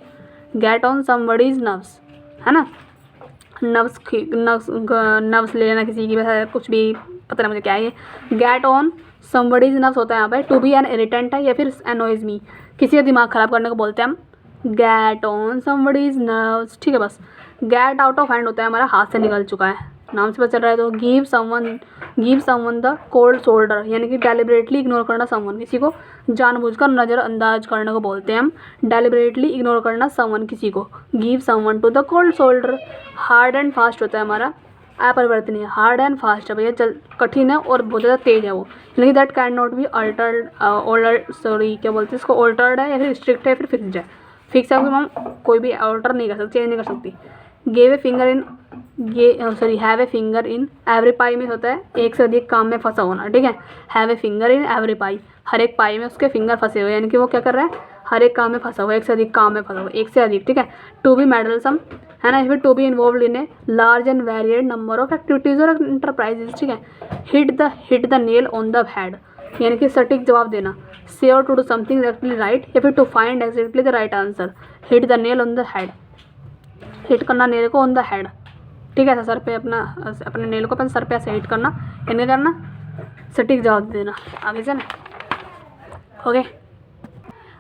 Get on somebody's nerves, है ना, नर्व्स ले लेना किसी की, वैसे कुछ भी पता नहीं मुझे क्या है ये। गेट ऑन समबडीज नर्व्स होता है यहाँ पे, टू बी एन इरिटेंट है या फिर एनोइज मी, किसी का दिमाग खराब करने को बोलते हैं हम गेट ऑन समबडीज नर्व्स, ठीक है बस। गेट आउट ऑफ हैंड होता है हमारा हाथ से निकल चुका है, नाम से पता चल रहा है। तो give someone the cold shoulder, यानी कि डेलिबरेटली इग्नोर करना समवन, किसी को जानबूझकर नज़रअंदाज करने को बोलते हैं हम, डेलिबरेटली इग्नोर करना समवन किसी को, give someone to the cold shoulder. Hard and fast होता है हमारा अपरिवर्तनीय, हार्ड एंड फास्ट है भैया, चल कठिन है और बहुत ज़्यादा तेज है वो, यानी that can not be altered, sorry क्या बोलते हैं इसको, ऑल्टर्ड है या फिर स्ट्रिक्ट है फिर फिक्स्ड है। फिक्स है हम कोई भी ऑल्टर नहीं कर सकते, चेंज नहीं कर सकती। Gave a finger in, have a finger in every pie में होता है एक से अधिक काम में फंसा होना, ठीक है। Have a finger in every pie, हर एक पाई में उसके फिंगर फंसे हुए, यानी कि वो क्या कर रहा है, हर एक काम में फंसा हुआ, एक से अधिक काम में फंसा हुआ, एक से अधिक, ठीक है। टू बी मेडलसम है ना, फिर to be involve in a large and varied number of activities और इंटरप्राइजेज, ठीक है। Hit the nail on the head, यानी कि सटीक जवाब देना। Sure to do something exactly right या फिर to find exactly the right answer. Hit the nail on the head, hit करना नेल को ऑन द हेड, ठीक है, सर पे अपने नेल को अपन सर पे ऐसे हिट करना, इन्हें करना, सटीक जवाब देना। आगे चलें, ओके।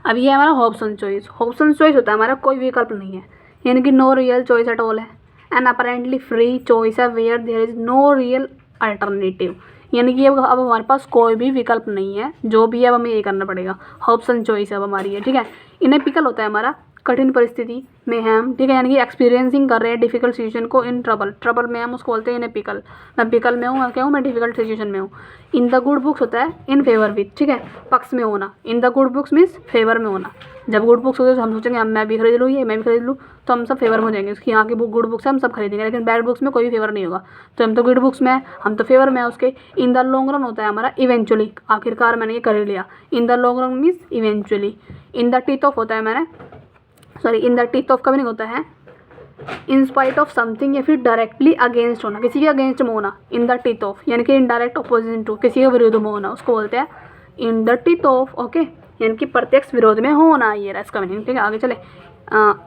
अब ये हमारा ऑप्शन चॉइस। ऑप्शन चॉइस होता है हमारा कोई विकल्प नहीं है, यानी कि no real choice at all है। एंड अपेरेंटली फ्री चॉइस है where there is no real alternative, यानी कि अब हमारे पास कोई भी विकल्प नहीं है, जो भी है अब हमें ये करना पड़ेगा। ऑप्शन चॉइस अब हमारी है, ठीक है। इन्हें पिकल होता है हमारा कठिन परिस्थिति में है हम, ठीक है, यानी कि एक्सपीरियंसिंग कर रहे हैं डिफिकल्ट सिचुएशन को, इन ट्रबल में हम उसको बोलते हैं इन्हें पिकल। मैं पिकल में हूँ, क्या हूँ मैं, डिफिकल्ट सिचुएशन में हूँ। इन द गुड बुक्स होता है इन फेवर विथ, ठीक है, पक्ष में होना। In the good books means favour में होना। जब गुड बुक्स होते हैं तो हम सोचेंगे मैं भी खरीद लूँ, ये मैं भी खरीद लूँ, तो हम सब फेवर में हो जाएंगे, उसकी यहाँ की बुक गुड बुक्स है हम सब खरीदेंगे, लेकिन बैड बुक्स में कोई भी फेवर नहीं होगा, तो हम तो गुड बुक्स में हम तो फेवर में है उसके। इन द लॉन्ग रन होता है हमारा इवेंचुअली, आखिरकार मैंने ये कर लिया। In the long run means eventually. In the teeth of होता है मैंने, sorry, in the teeth of का मीनिंग होता है इन स्पाइट ऑफ समथिंग या फिर डायरेक्टली अगेंस्ट होना, किसी के अगेंस्ट में होना। इन द टीथ ऑफ यानी कि इनडायरेक्ट अपोजिशन टू, किसी के विरोध में होना, उसको बोलते हैं in the teeth of, okay, यानी कि प्रत्यक्ष विरोध में होना, ये रहा इसका मीनिंग, ठीक है। आगे चले,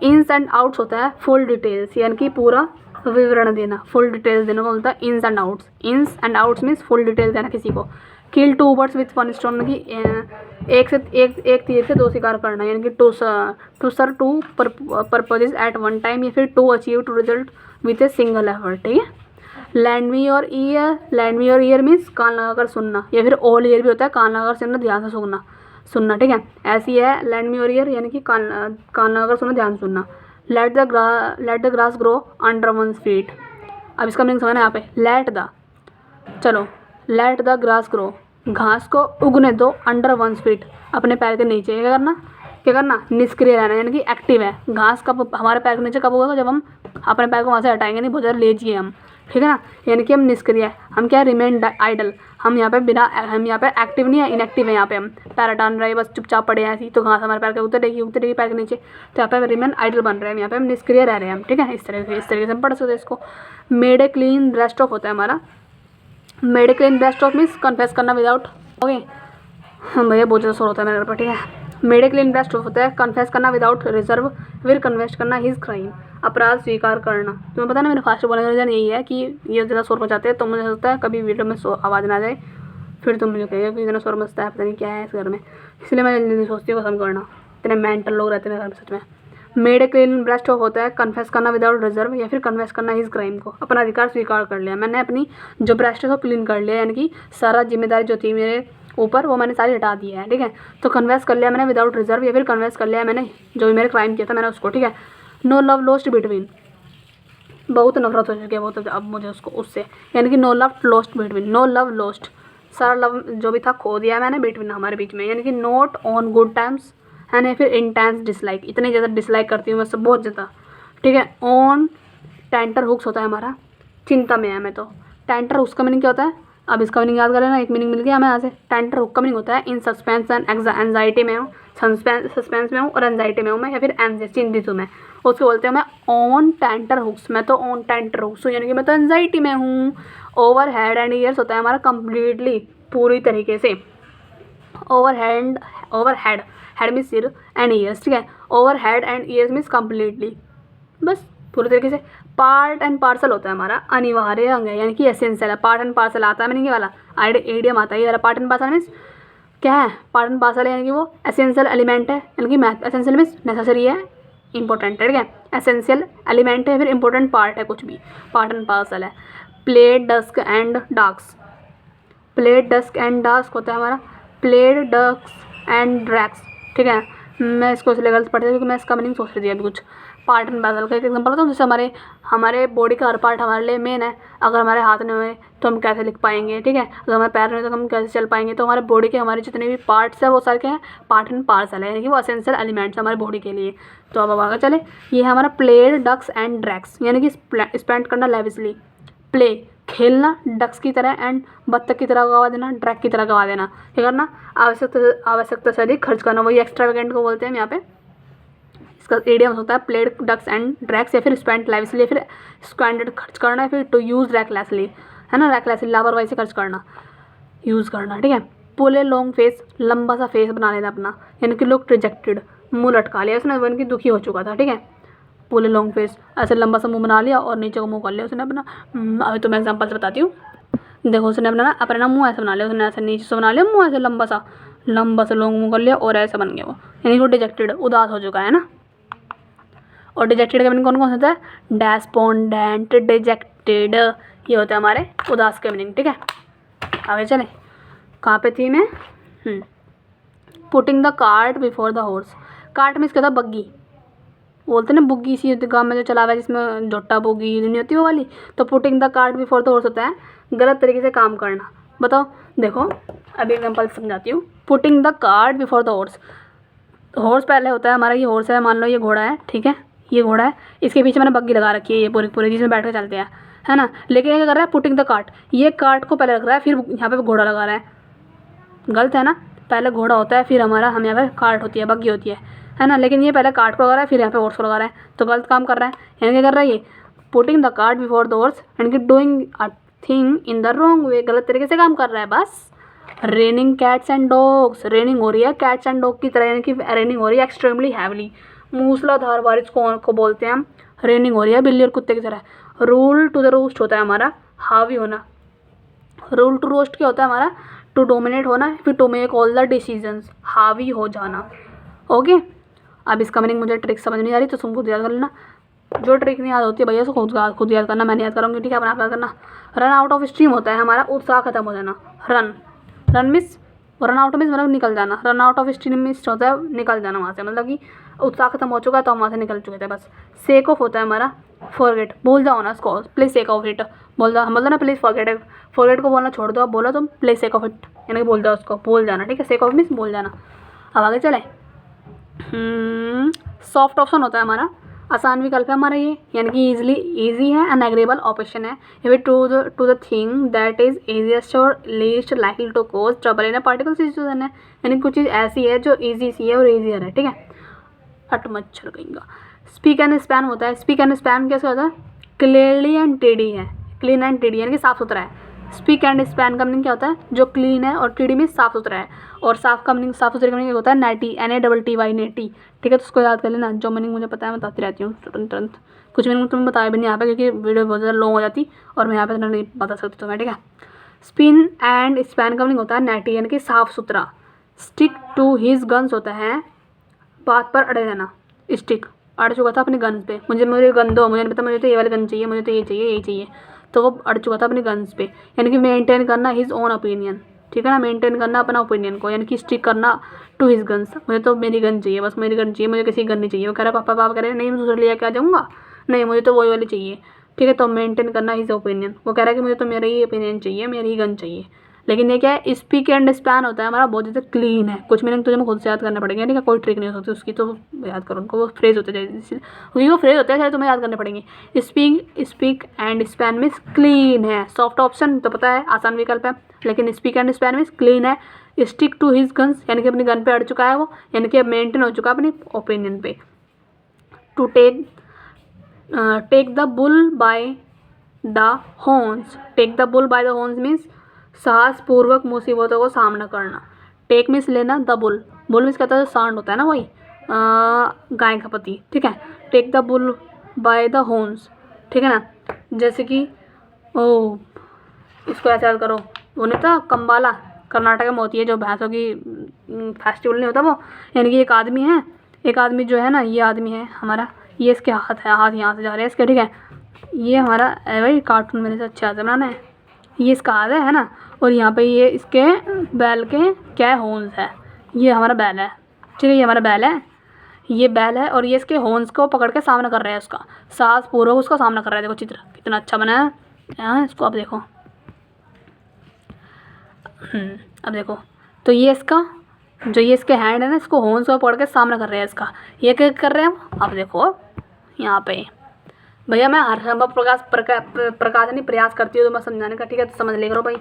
इन्स एंड आउट्स होता है फुल डिटेल्स, यानी कि पूरा विवरण देना, फुल डिटेल्स देना को बोलता है ins and outs. Ins and outs means full details देना किसी को। Kill two birds with one stone, की एक तीर से दो शिकार करना, यानी कि to serve two purposes at one time या फिर to achieve two result with a single effort, ठीक है। Land me your ear means कान लगाकर सुनना, या फिर ऑल ईयर भी होता है, कान लगाकर सुनना, ध्यान से सुनना, ठीक है। ऐसी है लैंड मी योर ईयर, यानी कि कान लगाकर सुनना, ध्यान सुनना। Let the grass grow under one's feet, अब इसका मीनिंग समझना यहाँ पे। लेट द ग्रास ग्रो, घास को उगने दो, अंडर वंस फीट, अपने पैर के नीचे। क्या करना, निष्क्रिय रहना, यानी कि एक्टिव है। घास कब हमारे पैर के नीचे कब होगा, जब हम अपने पैर को वहाँ से हटाएंगे नहीं, बहुत ज़्यादा लेजी है हम, ठीक है ना, यानी कि हम निष्क्रिय है। हम क्या, रिमेन आइडल, हम यहाँ पे एक्टिव नहीं है, इनएक्टिव है। यहाँ पे हम पैर हटान रहे, बस चुपचाप पड़े हैं ऐसी, तो घास हमारे पैर के उतरेगी पैर के नीचे, तो यहाँ पे रिमेन आइडल बन रहे हैं, यहाँ पे हम निष्क्रिय रह रहे हैं हम, ठीक है। इस तरीके से हम पढ़ सकते हैं इसको। Made a clean breast of होता है हमारा, made a clean breast of means confess करना विदाउट, ओके, हाँ भैया बहुत ज़्यादा शोर होता है मेरे पर, ठीक है। Made a clean breast of होता है कन्फेस करना विदाउट रिजर्व, फिर कन्फेस करना हिज क्राइम, अपराध स्वीकार करना। तुम्हें पता ना मेरे फास्ट बोलने का रीज़न यही है कि ये ज़्यादा शोर मचाते हैं, तो मुझे लगता है कभी वीडियो में आवाज़ ना जाए, फिर तुम मुझे कहिए कि इतना शोर मचता है, पता नहीं क्या है इस घर में, इसलिए मैं जल्दी सोचती हूँ खत्म करना। इतने मेंटल लोग रहते हैं घर में सच में। मेड ए क्लीन ब्रेस्ट होता है कन्फेस करना विदाउट रिजर्व या फिर कन्फेस करना हिज क्राइम को, अपना अधिकार स्वीकार कर लिया, मैंने अपनी जो ब्रेस्ट है उसको क्लीन कर लिया, यानी कि सारा जिम्मेदारी जो थी मेरे ऊपर वो मैंने सारी हटा दी है, ठीक है। तो कन्फेस कर लिया मैंने विदाउट रिजर्व या फिर कन्फेस कर लिया मैंने जो भी मेरे क्राइम किया था मैंने उसको, ठीक है। नो लव लॉस्ट बिटवीन, बहुत नफरत हो चुकी है वो तो अब मुझे उसको उससे, यानी कि no love lost between, no love lost, सारा लव जो भी था खो दिया मैंने बिटवीन हमारे बीच में, यानी कि नॉट ऑन गुड टाइम्स है ना, फिर इंटेंस डिसलाइक, इतनी ज़्यादा डिसलाइक करती हूँ मैं सब बहुत ज़्यादा, ठीक है। ऑन टेंटर हुक्स होता है हमारा, चिंता में है मैं तो, टेंटर हुक्स का मीनिंग क्या होता है, अब इसका मीनिंग याद कर लेना, एक मीनिंग मिल गया हमें यहाँ से। टेंटर हुक का मीनिंग होता है इन सस्पेंस एंड एंजाइटी में हूँ, सस्पेंस में हूँ और एंजाइटी में हूँ मैं, या फिर चिंतित हूँ मैं, उसको बोलते हैं मैं ऑन टेंटर हुक्स, मैं तो ऑन टेंटर हुक्स हूँ, यानी कि मैं तो एंजाइटी में हूँ। ओवर हेड एंड ईयर्स होता है हमारा कम्प्लीटली, पूरी तरीके से, ओवर हेड, हेड मीन्स सिर एंड ईयर्स, ठीक है। Over head and years means completely, बस पूरी तरीके से। पार्ट एंड पार्सल होता है हमारा अनिवार्य अंग है, यानी कि एसेंशियल है, पार्ट एंड पार्सल आता है मीनिंग वाला, एडियम आता है ये वाला। पार्ट एंड पार्सल मीन्स क्या है, पार्ट एंड पार्सल है यानी कि वो एसेंशियल एलिमेंट है, यानी कि मैथ एसेंशियल मीन्स नेसेसरी है, इंपॉर्टेंट है, ठीक है। एसेंशियल एलिमेंट है फिर इंपॉर्टेंट पार्ट है, कुछ भी पार्ट एंड पार्सल है। प्लेड डस्क एंड डार्क्स, प्लेड डस्क एंड डार्क्स होता है हमारा प्लेड डस्क एंड ड्रैक्स, ठीक है। मैं इसको इसलिए गलत पढ़ती हूँ क्योंकि मैं इसका मीनिंग सोच रही थी अभी कुछ। पार्ट एंड पार्सल का एक एग्जांपल होता है, जैसे हमारे बॉडी का हर पार्ट हमारे लिए मेन है, अगर हमारे हाथ नहीं हुए तो हम कैसे लिख पाएंगे, ठीक है। अगर हमारे पैर नहीं हुए तो हम कैसे चल पाएंगे, तो हमारे बॉडी के हमारे जितने भी पार्ट्स हैं वो सारे क्या हैं, पार्ट एंड पार्सल है, यानी कि वो एसेंशियल एलिमेंट्स है हमारी बॉडी के लिए। तो अब आगे चले, ये है हमारा प्लेड डक्स एंड ड्रैक्स, यानी कि स्पेंड करना लेविशली, प्ले खेलना डक्स की तरह एंड बत्तख की तरह गवा देना, ड्रैग की तरह गवा देना, क्या करना, आवश्यकता से अधिक खर्च करना, वही एक्स्ट्रावेगेंट को बोलते हैं हम यहाँ पे। इसका एडियम होता है प्लेड डक्स एंड ड्रैग्स, या फिर स्पेंड लेविशली, या फिर स्क्वेंडेड खर्च करना, या फिर टू यूज़ रैकलेसली, है ना, रैकलेसली लापरवाही से खर्च करना, यूज़ करना, ठीक है। पुल ए लॉन्ग फेस, लंबा सा फेस बना लेना अपना, यानी कि लुक रिजेक्टेड, मुँह लटका लिया उसने, यानी कि दुखी हो चुका था, ठीक है। पुल ए लॉन्ग फेस, ऐसे लंबा सा मुँह बना लिया और नीचे को मुँह कर लिया उसने अपना। अभी तो मैं एग्जाम्पल से बताती हूँ, देखो उसने अपना मुँह ऐसे बना लिया उसने, ऐसे नीचे से बना लिया मुँह ऐसे लंबा सा लॉन्ग मुँह कर लिया और ऐसा बन गया वो, यानी कि वो डिजेक्टेड उदास हो चुका है ना। और डिजेक्टेड का मीनिंग कौन कौन सा होता है, डेस्पोंडेंट, डिजेक्टेड, ये होता है हमारे उदास का मीनिंग, ठीक है। आगे चले, कहाँ पे थी मैं, putting the cart before the horse, cart means क्या था, बग्गी बोलते हैं ना, बुग्गी सी होती गाँव में जो चला हुआ है जिसमें जोटा बुग्गी नहीं होती वो वाली, तो putting the cart before the horse होता है गलत तरीके से काम करना। बताओ, देखो अभी एग्जाम्पल समझाती हूँ। Putting the cart before the horse, horse पहले होता है हमारा, ये हॉर्स है, मान लो ये घोड़ा है, ठीक है, ये घोड़ा है, इसके पीछे मैंने बग्गी लगा रखी है ये पूरी जिसमें बैठ कर चलते हैं, है ना। लेकिन ये क्या कर रहा है, पुटिंग द कार्ट, ये कार्ट को पहले रख रहा है फिर यहाँ पे घोड़ा लगा रहा है, गलत है ना। पहले घोड़ा होता है फिर हम यहाँ पे कार्ट होती है, बग्गी होती है ना। लेकिन ये पहले कार्ट को लगा रहा है फिर यहाँ पे हॉर्स को लगा रहा है, तो गलत काम कर रहा है, यानी क्या कर रहा है ये, putting the cart before the horse, यानी कि doing a thing in the wrong way, गलत तरीके से काम कर रहा है बस। Raining cats and dogs, raining हो रही है कैट्स एंड डॉग की तरह, यानी कि रेनिंग हो रही है एक्सट्रीमली हैवली, मूसलाधार बारिश को बोलते हैं हम, रेनिंग हो रही है बिल्ली और कुत्ते की तरह। रूल टू द रोस्ट होता है हमारा हावी होना, रूल टू रोस्ट क्या होता है हमारा, टू डोमिनेट होना, फिर to make all the decisions, हावी हो जाना, ओके। अब इसका मीनिंग मुझे ट्रिक समझ नहीं आ रही तो तुम खुद याद कर लेना, जो ट्रिक नहीं याद होती है भैया उसको खुद याद करना, मैं नहीं याद करूँगी, ठीक है, अपना आप याद करना। रन आउट ऑफ स्टीम होता है हमारा उत्साह खत्म हो जाना, run miss, run out means मतलब निकल जाना, run out of steam miss होता है निकल जाना वहाँ से, मतलब कि उत्साह खत्म हो चुका है तो हम वहाँ से निकल चुके थे बस। सेक ऑफ होता है हमारा फॉरगेट, भूल जाओ ना उसको, प्लीज सेक ऑफ इट, बोल दो, हम बोलते ना प्लीज फॉरगेट, फॉरगेट को बोलना छोड़ दो, अब बोलो तुम प्लीज सेक ऑफ इट, यानी कि बोल दो उसको, भूल जाना, ठीक है, सेक ऑफ मीन्स भूल जाना। अब आगे चले, सॉफ्ट ऑप्शन होता है हमारा आसान विकल्प है हमारा ये, यानी कि ईजी है, एन एग्रेबल ऑप्शन है, ये भी to the thing that is easiest और least likely to cause trouble in a particular situation है, यानी कुछ चीज़ ऐसी है जो ईजी सी है और ईजियर है, ठीक है। अट मच्छर कहेंगा। स्पीक एंड स्पैन होता है, स्पीक एंड स्पैन कैसे होता है, क्लियरली एंड टेडी है, क्लीन एंड टेडी यानी कि साफ सुथरा है। स्पीक एंड स्पैन का मीनिंग क्या होता है, जो क्लीन है, और टीडी में साफ सुथरा है, और साफ का मीनिंग, साफ सुथरे का मीनिंग होता है नेटी, NATTY नेटी, ठीक है। तो उसको याद कर लेना, जो मीनिंग मुझे पता है मैं बताती रहती हूँ तुरंत, कुछ मीनिंग तुम्हें बताया भी नहीं यहाँ पे क्योंकि वीडियो बहुत ज़्यादा लॉन्ग हो जाती और मैं यहाँ पे नहीं बता सकती तुम्हें, ठीक है। स्पिन एंड स्पैन का मीनिंग होता है नेटी यानी कि साफ सुथरा। स्टिक टू हिज गन्स होता है बात पर अड़े रहना, स्टिक अड़ चुका था अपनी गन्स पे, मुझे मेरे गन दो, मुझे नहीं पता, मुझे तो ये वाली गन चाहिए, मुझे तो ये चाहिए, यही चाहिए। तो वो अड़ चुका था अपनी गन्स पे, यानी कि मेंटेन करना हिज ओन ओपिनियन, ठीक है ना, मेंटेन करना अपना ओपिनियन को, यानी कि स्टिक करना टू हिज गन्स। मुझे तो मेरी गन चाहिए, बस मेरी गन चाहिए, मुझे किसी की गन नहीं चाहिए। वो कह रहा पापा, पापा कह रहे नहीं मैं दूसरे ले के आ जाऊँगा, नहीं मुझे तो वही वाली चाहिए, ठीक है। तो मेंटेन करना हिज ओपिनियन, वो कह रहा है कि मुझे तो मेरा ही ओपिनियन चाहिए, मेरी ही गन चाहिए। लेकिन ये क्या है, स्पीक एंड स्पैन होता है हमारा बहुत ज़्यादा क्लीन है। कुछ मीनिंग तुझे खुद से याद करने पड़ेंगे, ठीक है, कोई ट्रिक नहीं हो सकती उसकी, तो याद करो उनको, वो फ्रेज होते हैं, क्योंकि वो फ्रेज होते हैं, तुम्हें याद करने पड़ेंगे। Speak and span means clean है, सॉफ्ट ऑप्शन तो पता है, आसान विकल्प है, लेकिन speak and span means clean है। स्टिक टू हिज गन्स, यानी कि अपनी गन पे अड़ चुका है वो, यानी कि अब मेंटेन हो चुका है अपनी ओपिनियन पे। To take the bull by the horns, take the bull by the horns means साहस पूर्वक मुसीबतों को सामना करना। टेक मीन्स लेना, द बुल, बुल मीन्स कहता है सांड होता है ना, वही गाय का पति, ठीक है। Take the bull by the horns, ठीक है ना, जैसे कि ओ इसको ऐसे याद करो, वो नहीं था कम्बाला, कर्नाटक में होती है जो भैंसों की फेस्टिवल नहीं होता वो, यानी कि एक आदमी जो है ना, ये आदमी है हमारा, ये इसके हाथ है, हाथ यहाँ से जा रहे हैं इसके, ठीक है। ये हमारा भाई कार्टून मेरे से अच्छा आता बनाना है, ये इसका हाथ है ना, और यहाँ पे ये इसके बैल के क्या है, हॉर्न्स है, ये हमारा बैल है, ठीक है, ये हमारा बैल है, ये बैल है, और ये इसके हॉर्न्स को पकड़ के सामना कर रहा है, उसका साहस पूर्वक उसका सामना कर रहा है। देखो चित्र कितना अच्छा बना है, इसको आप देखो, अब देखो, तो ये इसका जो ये इसके हैंड है ना, इसको हॉर्न्स को पकड़ के सामना कर रहे हैं इसका, ये क्या कर रहे हैं अब देखो यहाँ पे। भैया मैं हर संभव प्रकाश नहीं प्रयास करती हूँ तो मैं समझाने का, ठीक है, तो समझ ले करो भाई,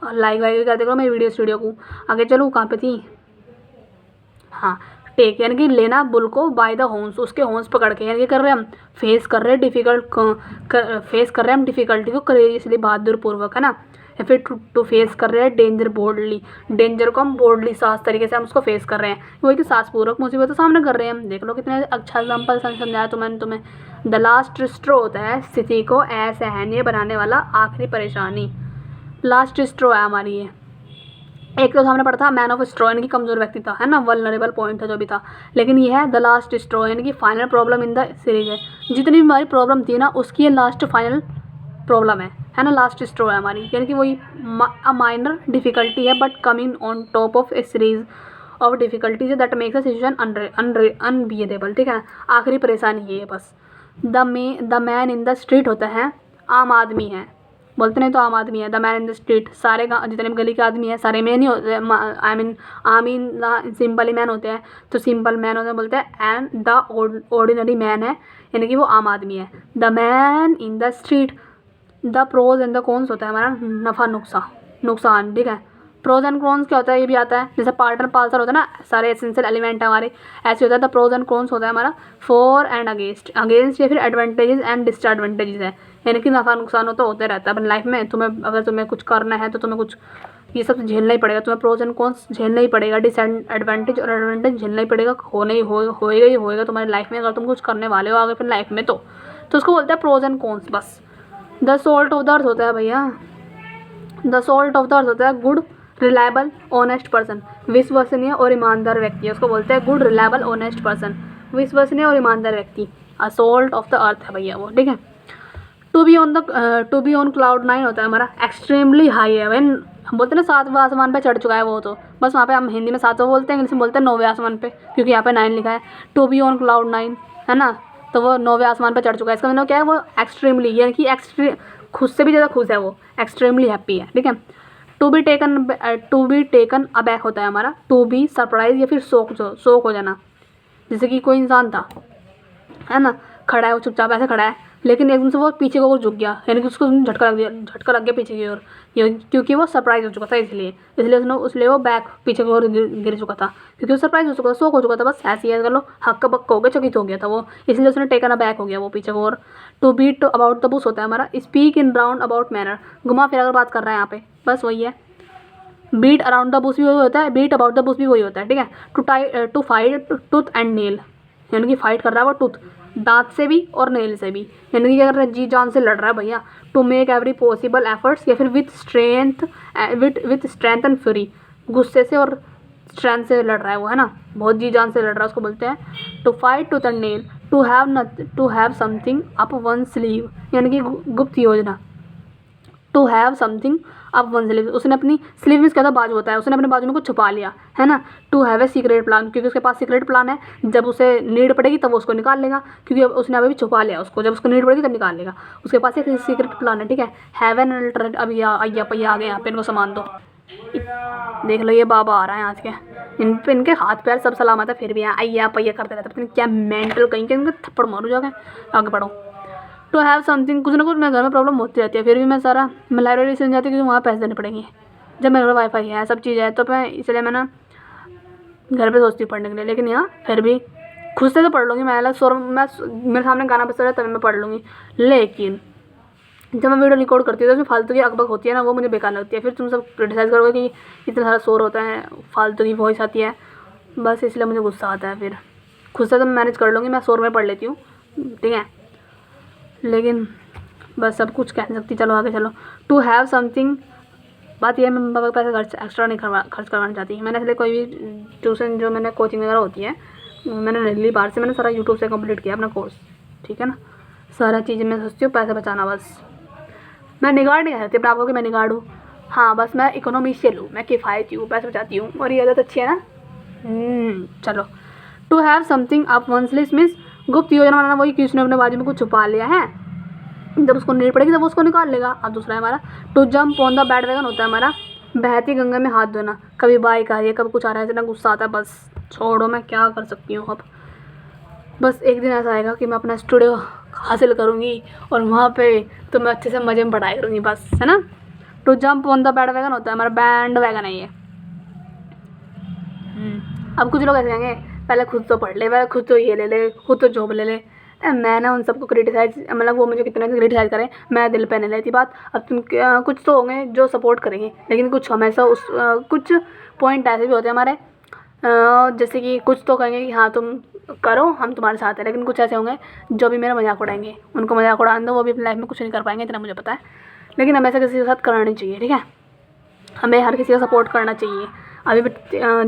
और लाइक वाइक भी कर दे करो मेरी वीडियो को। आगे चलो, कहाँ पे थी, हाँ, टेक यानी कि लेना बुल को बाय द हॉर्न्स, उसके हॉर्न्स पकड़ के, यानी कि कर रहे हैं हम फेस कर रहे हैं डिफिकल्टी को करेजियसली, बहादुर पूर्वक, है ना, या फिर टू फेस कर रहे हैं डेंजर बोल्डली, डेंजर को हम बोल्डली साहस तरीके से हम उसको फेस कर रहे हैं, वही कि साहस पूर्वक मुसीबत का सामना कर रहे हैं हम। देख लो कितने अच्छा एग्जाम्पल समझाया तो मैंने तुम्हें। द लास्ट स्ट्रो होता है स्थिति को असहनीय बनाने वाला आखिरी परेशानी, लास्ट स्ट्रो है हमारी ये। एक तो हमने पढ़ा था मैन ऑफ स्ट्रॉ, यानी कि कमजोर व्यक्ति था, है ना, वल्नरेबल पॉइंट था जो भी था, लेकिन ये है द लास्ट स्ट्रॉ, यानी कि final problem in the series है, जितनी भी हमारी प्रॉब्लम थी ना उसकी ये लास्ट फाइनल प्रॉब्लम है ना, लास्ट स्ट्रॉ है हमारी, यानी कि वही माइनर डिफिकल्टी है but coming on top of A series of difficulties that makes a situation unbearable, ठीक है ना, आखिरी परेशानी ये है बस। The man in the street होता है आम आदमी है, बोलते नहीं तो आम आदमी है, the man in the street, सारे जितने भी गली के आदमी है सारे मैन ही होते हैं, आई मीन सिंपल मैन होते हैं, तो सिंपल मैन होते हैं बोलते हैं, एंड द ऑर्डिनरी मैन है, यानी कि वो आम आदमी है। The man in the street, the pros and the cons होता है हमारा नफ़ा नुकसान, ठीक है। प्रोज एंड कॉन्स क्या होता है ये भी आता है, जैसे पार्टनर पार्सल होता है ना, सारे एसेंशियल एलिमेंट है हमारे, ऐसे होता है। द प्रोज एंड कॉन्स होता है हमारा फॉर एंड अगेंस्ट या फिर एडवांटेजेस एंड डिसएडवांटेजेस है, यानी कि नफ़ा नुकसान हो तो होते रहता है अपनी लाइफ में। अगर तुम्हें कुछ करना है तो तुम्हें कुछ ये सब झेलना ही पड़ेगा, तुम्हें प्रोज एंड कॉन्स झेलना ही पड़ेगा, डिसएडवांटेज और एडवांटेज झेलना ही पड़ेगा, होएगा ही होएगा तुम्हारी लाइफ में, अगर तुम कुछ करने वाले हो आगे फिर लाइफ में, तो उसको बोलते हैं प्रोज एंड कॉन्स बस। The salt of the earth होता है भैया, the salt of the earth होता है गुड रिलायबल ऑनेस्ट पर्सन, विश्वसनीय और ईमानदार व्यक्ति, उसको बोलते हैं गुड रिलायबल ऑनेस्ट पर्सन, विश्वसनीय और ईमानदार व्यक्ति, सॉल्ट ऑफ द अर्थ है भैया वो, ठीक है। टू बी ऑन क्लाउड 9 होता है हमारा एक्सट्रीमली हाई है, व्हेन हम बोलते हैं ना 7वें आसमान पे चढ़ चुका है वो, तो बस वहाँ पे हम हिंदी में 7वां बोलते हैं, इंग्लिश में बोलते हैं 9वें आसमान पे, क्योंकि यहाँ पे 9 लिखा है। टू बी ऑन क्लाउड 9 है ना, तो वो 9वें आसमान पे चढ़ चुका है, इसका मतलब क्या है, वो एक्सट्रीमली यानी कि खुद से भी ज़्यादा खुश है, वो एक्सट्रीमली हैप्पी है, ठीक है। टू बी टेकन अबैक होता है हमारा टू बी सरप्राइज या फिर शौक हो जाना, जैसे कि कोई इंसान था, है ना, खड़ा है, वो चुपचाप ऐसे खड़ा है, लेकिन एकदम से वो पीछे को झुक गया, यानी कि उसको झटका लग गया पीछे की ओर, क्योंकि वो सरप्राइज हो चुका था, इसलिए वो बैक पीछे की ओर गिर चुका था, क्योंकि वो सरप्राइज हो चुका था, शौक हो चुका था, बस ऐसे ही कर लो, हक्का बक्का हो गया, चकित हो गया था वो, इसलिए उसने टेकन अ बैक हो गया वो पीछे की ओर। To beat about the bush होता है हमारा speak in round about manner, घुमा फिरा कर बात कर रहा है यहाँ पे, बस वही है। बीट अराउंड द बुश भी वही होता है, बीट अबाउट द बुश भी वही होता है, ठीक है। To fight tooth and nail, यानी कि फाइट कर रहा है वो टूथ, दांत से भी और नेल से भी, यानी कि अगर जी जान से लड़ रहा है भैया। To make every possible efforts या फिर विथ स्ट्रेंथ एंड फ्यूरी, गुस्से से और स्ट्रेंथ से लड़ रहा है वो, है ना, बहुत जी जान से लड़ रहा है, उसको बोलते हैं to fight tooth and nail. To have something up one's sleeve, यानी कि गुप्त योजना। To have something up one's sleeve, उसने अपनी स्लीव में क्या था, बाजू होता है, उसने अपने बाजू में कुछ छुपा लिया है ना। To have a secret plan, क्योंकि उसके पास सीक्रेट प्लान है, जब उसे नीड पड़ेगी तब वो उसको निकाल लेगा, क्योंकि अब उसने अभी छुपा लिया उसको, जब उसको नीड पड़ेगी तब निकाल लेगा। उसके पास एक सीक्रेट प्लान है, ठीक है। हैव एन अल्टरनेट, अब अय्या पैया आ गए यहाँ पे, इनको सामान दो। देख लो ये बाबा आ रहा है आज के, इन पे इनके हाथ पैर सब सलामत है, फिर भी यहाँ अय्या पैया करते रहते, पता नहीं क्या मेंटल कहीं के, इनके थप्पड़ मारू जाके। आगे बढ़ो। टू हैव समथिंग, कुछ ना कुछ मेरे घर में प्रॉब्लम होती रहती है, फिर भी मैं लाइब्रेरी से जाती हूँ, क्योंकि वहाँ पैसे देने पड़ेंगे। जब मेरे घर वाईफाई है, सब चीज़ है, तो मैं इसलिए मैं ना घर पे सोचती हूँ पढ़ने के लिए, लेकिन यहाँ फिर भी खुद से तो पढ़ लूँगी मैं, अलग मैं मेरे सामने गाना बजता रहा तभी मैं पढ़ लूँगी। लेकिन जब मैं वीडियो रिकॉर्ड करती हूँ तो उसमें फालतू की अकबक होती है ना, वो मुझे बेकार लगती है। फिर तुम सब क्रिटिसाइज़ करोगे कि इतना सारा शोर होता है, फालतू की वॉइस आती है, बस इसलिए मुझे गुस्सा आता है। फिर खुद से तो मैं मैनेज कर लूँगी, मैं शोर में पढ़ लेती हूँ, ठीक है, लेकिन बस सब कुछ कह नहीं सकती। चलो आगे चलो। टू हैव समथिंग, बात यह है मैं पापा के पैसे एक्स्ट्रा नहीं खर्च करवाना चाहती। मैंने इसलिए कोई भी ट्यूशन जो मैंने कोचिंग वगैरह होती है मैंने नहीं ली बाहर से, मैंने सारा यूट्यूब से कंप्लीट किया अपना कोर्स, ठीक है ना। सारा चीज़ें मैं सोचती हूँ पैसे बचाना, बस मैं निगाड़ नहीं कहती अपने आप को कि मैं निगाड़ हूँ, हाँ बस मैं इकोनॉमिशियल हूँ, मैं किफ़ायती हूँ, पैसे बचाती हूँ, और ये आदत अच्छी है ना। चलो। To have something up one's sleeve means गुप्त योजना बनाना, वही कि उसने अपने बाजू में कुछ छुपा लिया है, जब उसको नीड पड़ेगी तब उसको निकाल लेगा। अब दूसरा है हमारा to jump on the bandwagon, होता है हमारा बहती गंगा में हाथ धोना। कभी बाइक आ रही है, कभी कुछ आ रहा है, इतना गुस्सा आता है, बस छोड़ो, मैं क्या कर सकती हूँ। अब बस एक दिन ऐसा आएगा कि मैं अपना स्टूडियो हासिल करूँगी और वहाँ पे तो मैं अच्छे से मज़े में पढ़ाई करूँगी, बस, है ना। To jump on the bandwagon होता है हमारा बैंड वैगन है ये। अब कुछ लोग ऐसे कहेंगे पहले खुद तो पढ़ ले, पहले खुद तो ये ले ले, खुद तो जॉब ले ले। मैं ना उन सबको क्रिटिसाइज, मतलब वो मुझे कितना क्रिटिसाइज़ करें, मैं दिल पे नहीं लेती बात। अब तुम कुछ तो होंगे जो सपोर्ट करेंगे, लेकिन कुछ हमेशा कुछ पॉइंट ऐसे भी होते हैं हमारे, जैसे कि कुछ तो कहेंगे कि हाँ तुम करो, हम तुम्हारे साथ हैं, लेकिन कुछ ऐसे होंगे जो भी मेरा मजाक उड़ाएंगे। उनको मजाक उड़ाने दो, वो भी अपनी लाइफ में कुछ नहीं कर पाएंगे, इतना मुझे पता है। लेकिन हमेशा किसी के साथ करना नहीं चाहिए, ठीक है। हमें हर किसी का सपोर्ट करना चाहिए। अभी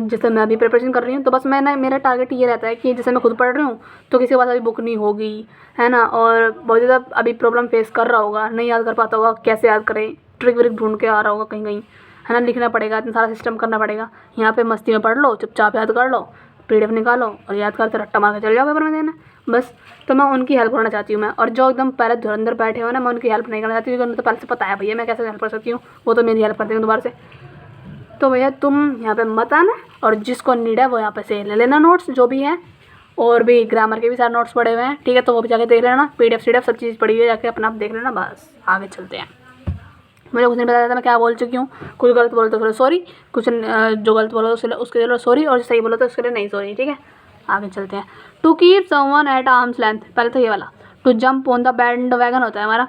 जैसे मैं अभी प्रिपरेशन कर रही हूँ, तो बस मैं ना, मेरा टारगेट ये रहता है कि जैसे मैं खुद पढ़ रही हूँ तो किसी के पास अभी बुक नहीं होगी, है ना, और बहुत ज़्यादा अभी प्रॉब्लम फेस कर रहा होगा, नहीं याद कर पाता होगा, कैसे याद करें, ट्रिक व्रिक ढूंढ के आ रहा होगा कहीं कहीं, है ना, लिखना पड़ेगा, इतना सारा सिस्टम करना पड़ेगा। यहाँ पे मस्ती में पढ़ लो, चुपचाप याद कर लो, PDF निकालो और याद करते रट्टा मार के चले जाओ पेपर में देना, बस। तो मैं उनकी हेल्प करना चाहती हूँ मैं, और जो एकदम पहले धुरंधर बैठे हो ना, मैं उनकी हेल्प नहीं करना चाहती, क्योंकि उन्हें तो पहले से पता है भैया मैं कैसे हेल्प कर सकती हूँ, वो तो मेरी हेल्प कर देंगे दोबारा से। तो भैया तुम यहाँ पे मत आना, और जिसको नीड है वो यहाँ पे से ले लेना नोट्स जो भी है, और भी ग्रामर के भी सारे नोट्स पड़े हुए हैं, ठीक है, तो वो भी जाके देख लेना, PDF CDF सब चीज़ पड़ी हुई है, जाके अपना आप देख लेना, बस आगे चलते हैं। मुझे कुछ नहीं पता था मैं क्या बोल चुकी हूँ, कुछ गलत बोलो तो फिर सॉरी, कुछ जो गलत बोलो उसके लिए सॉरी, और सही बोलो तो उसके लिए नहीं सॉरी, ठीक है। आगे चलते हैं। To keep someone at arms length, पहले तो ये वाला। To jump on the bandwagon होता है हमारा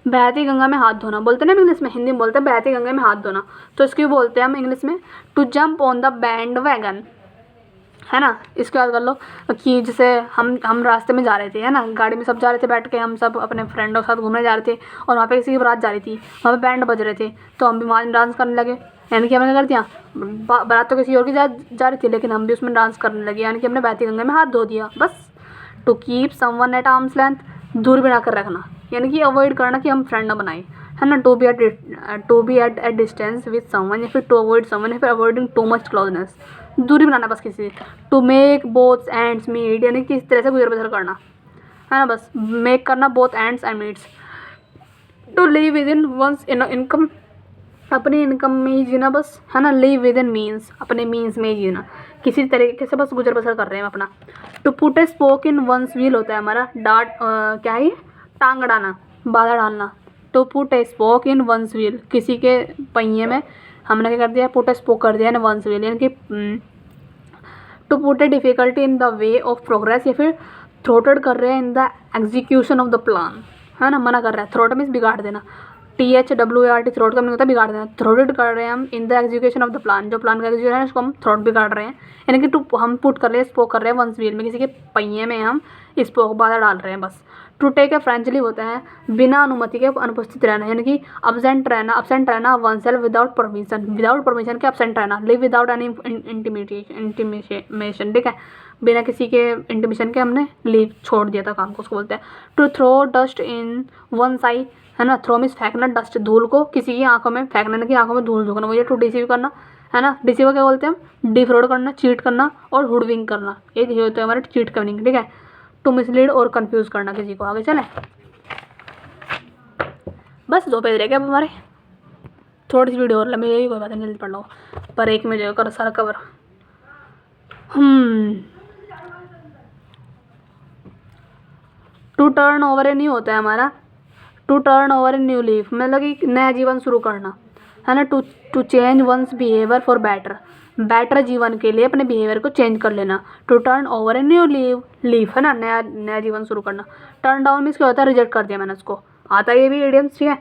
बहती गंगा में हाथ धोना, बोलते हैं ना इंग्लिश में, हिंदी में बोलते हैं बहती गंगा में हाथ धोना, तो इसको बोलते हैं हम इंग्लिश में to jump on the bandwagon, है ना। इसको याद कर लो कि जैसे हम रास्ते में जा रहे थे, है ना, गाड़ी में सब जा रहे थे बैठ के, हम सब अपने फ्रेंडों के साथ घूमने जा रहे थे, और वहाँ पे किसी की बारात जा रही थी, वहाँ पे बैंड बज रहे थे, तो हम भी वहाँ डांस करने लगे, यानी कि हमने क्या कर दिया, बारात तो किसी और की जा रही थी, लेकिन हम भी उसमें डांस करने लगे, यानी कि हमने बहती गंगा में हाथ धो दिया, बस। To keep someone at arms length, दूर बना कर रखना, यानी कि अवॉइड करना कि हम फ्रेंड ना बनाए, है ना। To be at a distance with someone, या फिर टू अवॉइड समवन, या फिर अवॉइडिंग टू मच क्लोजनेस, दूरी बनाना बस किसी से। To make both ends meet, यानी कि इस तरह से गुजर बसर करना, है ना, बस मेक करना both ends and meets. To live within one's income, अपनी इनकम में ही जीना, बस, है ना। लिव विद इन मीन्स, अपने मीन्स में ही जीना, किसी तरीके से बस गुजर बसर कर रहे हैं अपना। To put a spoke in one's wheel होता है हमारा क्या है ये, टांग अड़ाना, बाधा डालना। To put a spoke in one's wheel, किसी के पहिए में हमने क्या कर दिया, पुट ए स्पोक कर दिया ना वंस व्हील, यानी कि to put a difficulty in the way of progress, या फिर थ्रोटेड कर रहे हैं in the execution of the plan, है ना, मना कर रहा है। थ्रोट मीन्स बिगाड़ देना, THWART, थ्रोट का मतलब होता है बिगाड़ देना। थ्रोटेड कर रहे हैं हम इन the execution of the plan, जो प्लान का एग्जीक्यूशन है उसको हम थ्रोट बिगाड़ रहे हैं, यानी कि हम पुट कर रहे हैं, स्पोक कर रहे हैं वंस व्हील में, किसी के पहिए में हम स्पोक बाधा डाल रहे हैं, बस। To take a French leave होता है बिना अनुमति के अनुपस्थित रहना, यानी कि अब्सेंट रहना वन सेल्फ विदाउट परमिशन के अब्सेंट रहना। लिव विदाउट एनी इंटीमेशन, ठीक है, बिना किसी के इंटीमेशन के हमने लीव छोड़ दिया था काम को, उसको बोलते हैं। To throw dust in one eyes, है ना, थ्रो मीन्स फेंकना, डस्ट धूल को किसी की आंखों में फेंकना, की आंखों में धूल झोंकना, वही टू डिसीव करना, है ना। डिसीव क्या बोलते हैं हम, डिफ्रॉड करना, चीट करना और हुडविंग करना, ये होते हैं हमारे चीट करनिंग, ठीक है। टू मिसलीड और कंफ्यूज करना किसी को। आगे चले, बस 2 पेज रह गए अब हमारे, थोड़ी सी वीडियो और लंबी है, कोई बात नहीं, जल्दी पढ़ लो, पर 1 में जो कर सारा cover. To turn over a new होता है हमारा, to turn over a new leaf, मतलब कि नया जीवन शुरू करना, है ना। To change one's behaviour for better जीवन के लिए अपने बिहेवियर को चेंज कर लेना। To turn over a new leaf, है ना, नया जीवन शुरू करना। टर्न डाउन मीन्स क्या होता है, रिजेक्ट कर दिया मैंने उसको, आता है ये भी इडियम्स, ठीक है।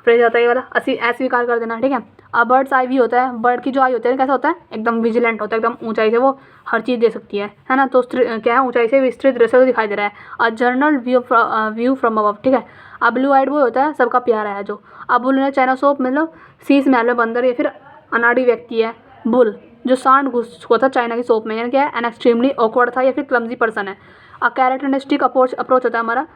फ्रेज आता है ये वाला, अस्वीकार कर देना, ठीक है। अब बर्ड्स आई भी होता है, बर्ड की जो आई होती है कैसा होता है, एकदम विजिलेंट होता है, एकदम ऊंचाई से वो हर चीज़ दे सकती है ना। तो क्या है, ऊंचाई से विस्तृत दृश्य तो दिखाई दे रहा है। अ जर्नल व्यू फ्रॉम अबव, ठीक है। अब ब्लू आइड वो होता है सबका प्यारा है जो। अब बुल ने चाइना सोप, मतलब शीश महल में बंदर या फिर अनाड़ी व्यक्ति है। बुल जो सांड घुस हुआ था चाइना की सोप में, यानी क्या है, एन एक्सट्रीमली ऑकवर्ड था या फिर क्लमजी पर्सन है। अ कैरेट एंड स्टिक अप्रोच होता है हमारा,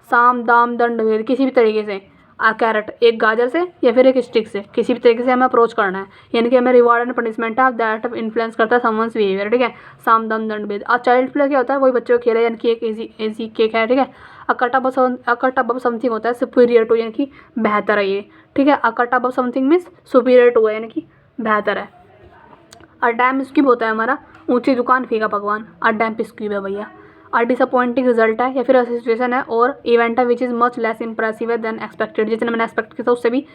साम दाम दंड भेद, किसी भी तरीके से। आ कैरेट एक गाजर से या फिर एक स्टिक से, किसी भी तरीके से हमें अप्रोच करना है, यानी कि हमें रिवार्ड एंड पनिशमेंट है दैट इन्फ्लुएंस करता है समवंस बिहेवियर, ठीक है। साम दाम दंड भेद। आ चाइल्ड प्ले क्या होता है, वही बच्चों को खेल है, यानी कि एक इजी केक है, ठीक है। अ कट अबव समथिंग होता है सुपीरियर टू, यानी कि बेहतर है ये, ठीक है। A cut above something means superior to है, यानी कि बेहतर है। अ डैम स्क्यूब होता है हमारा, ऊंची दुकान फीका पकवान, अ डैम्प स्क्यूब है भैया। अ डिसअपॉइंटिंग रिजल्ट है या फिर सिचुएशन है और इवेंट है which is much less impressive है देन एक्सपेक्टेड, जितना मैंने एक्सपेक्ट किया था उससे भी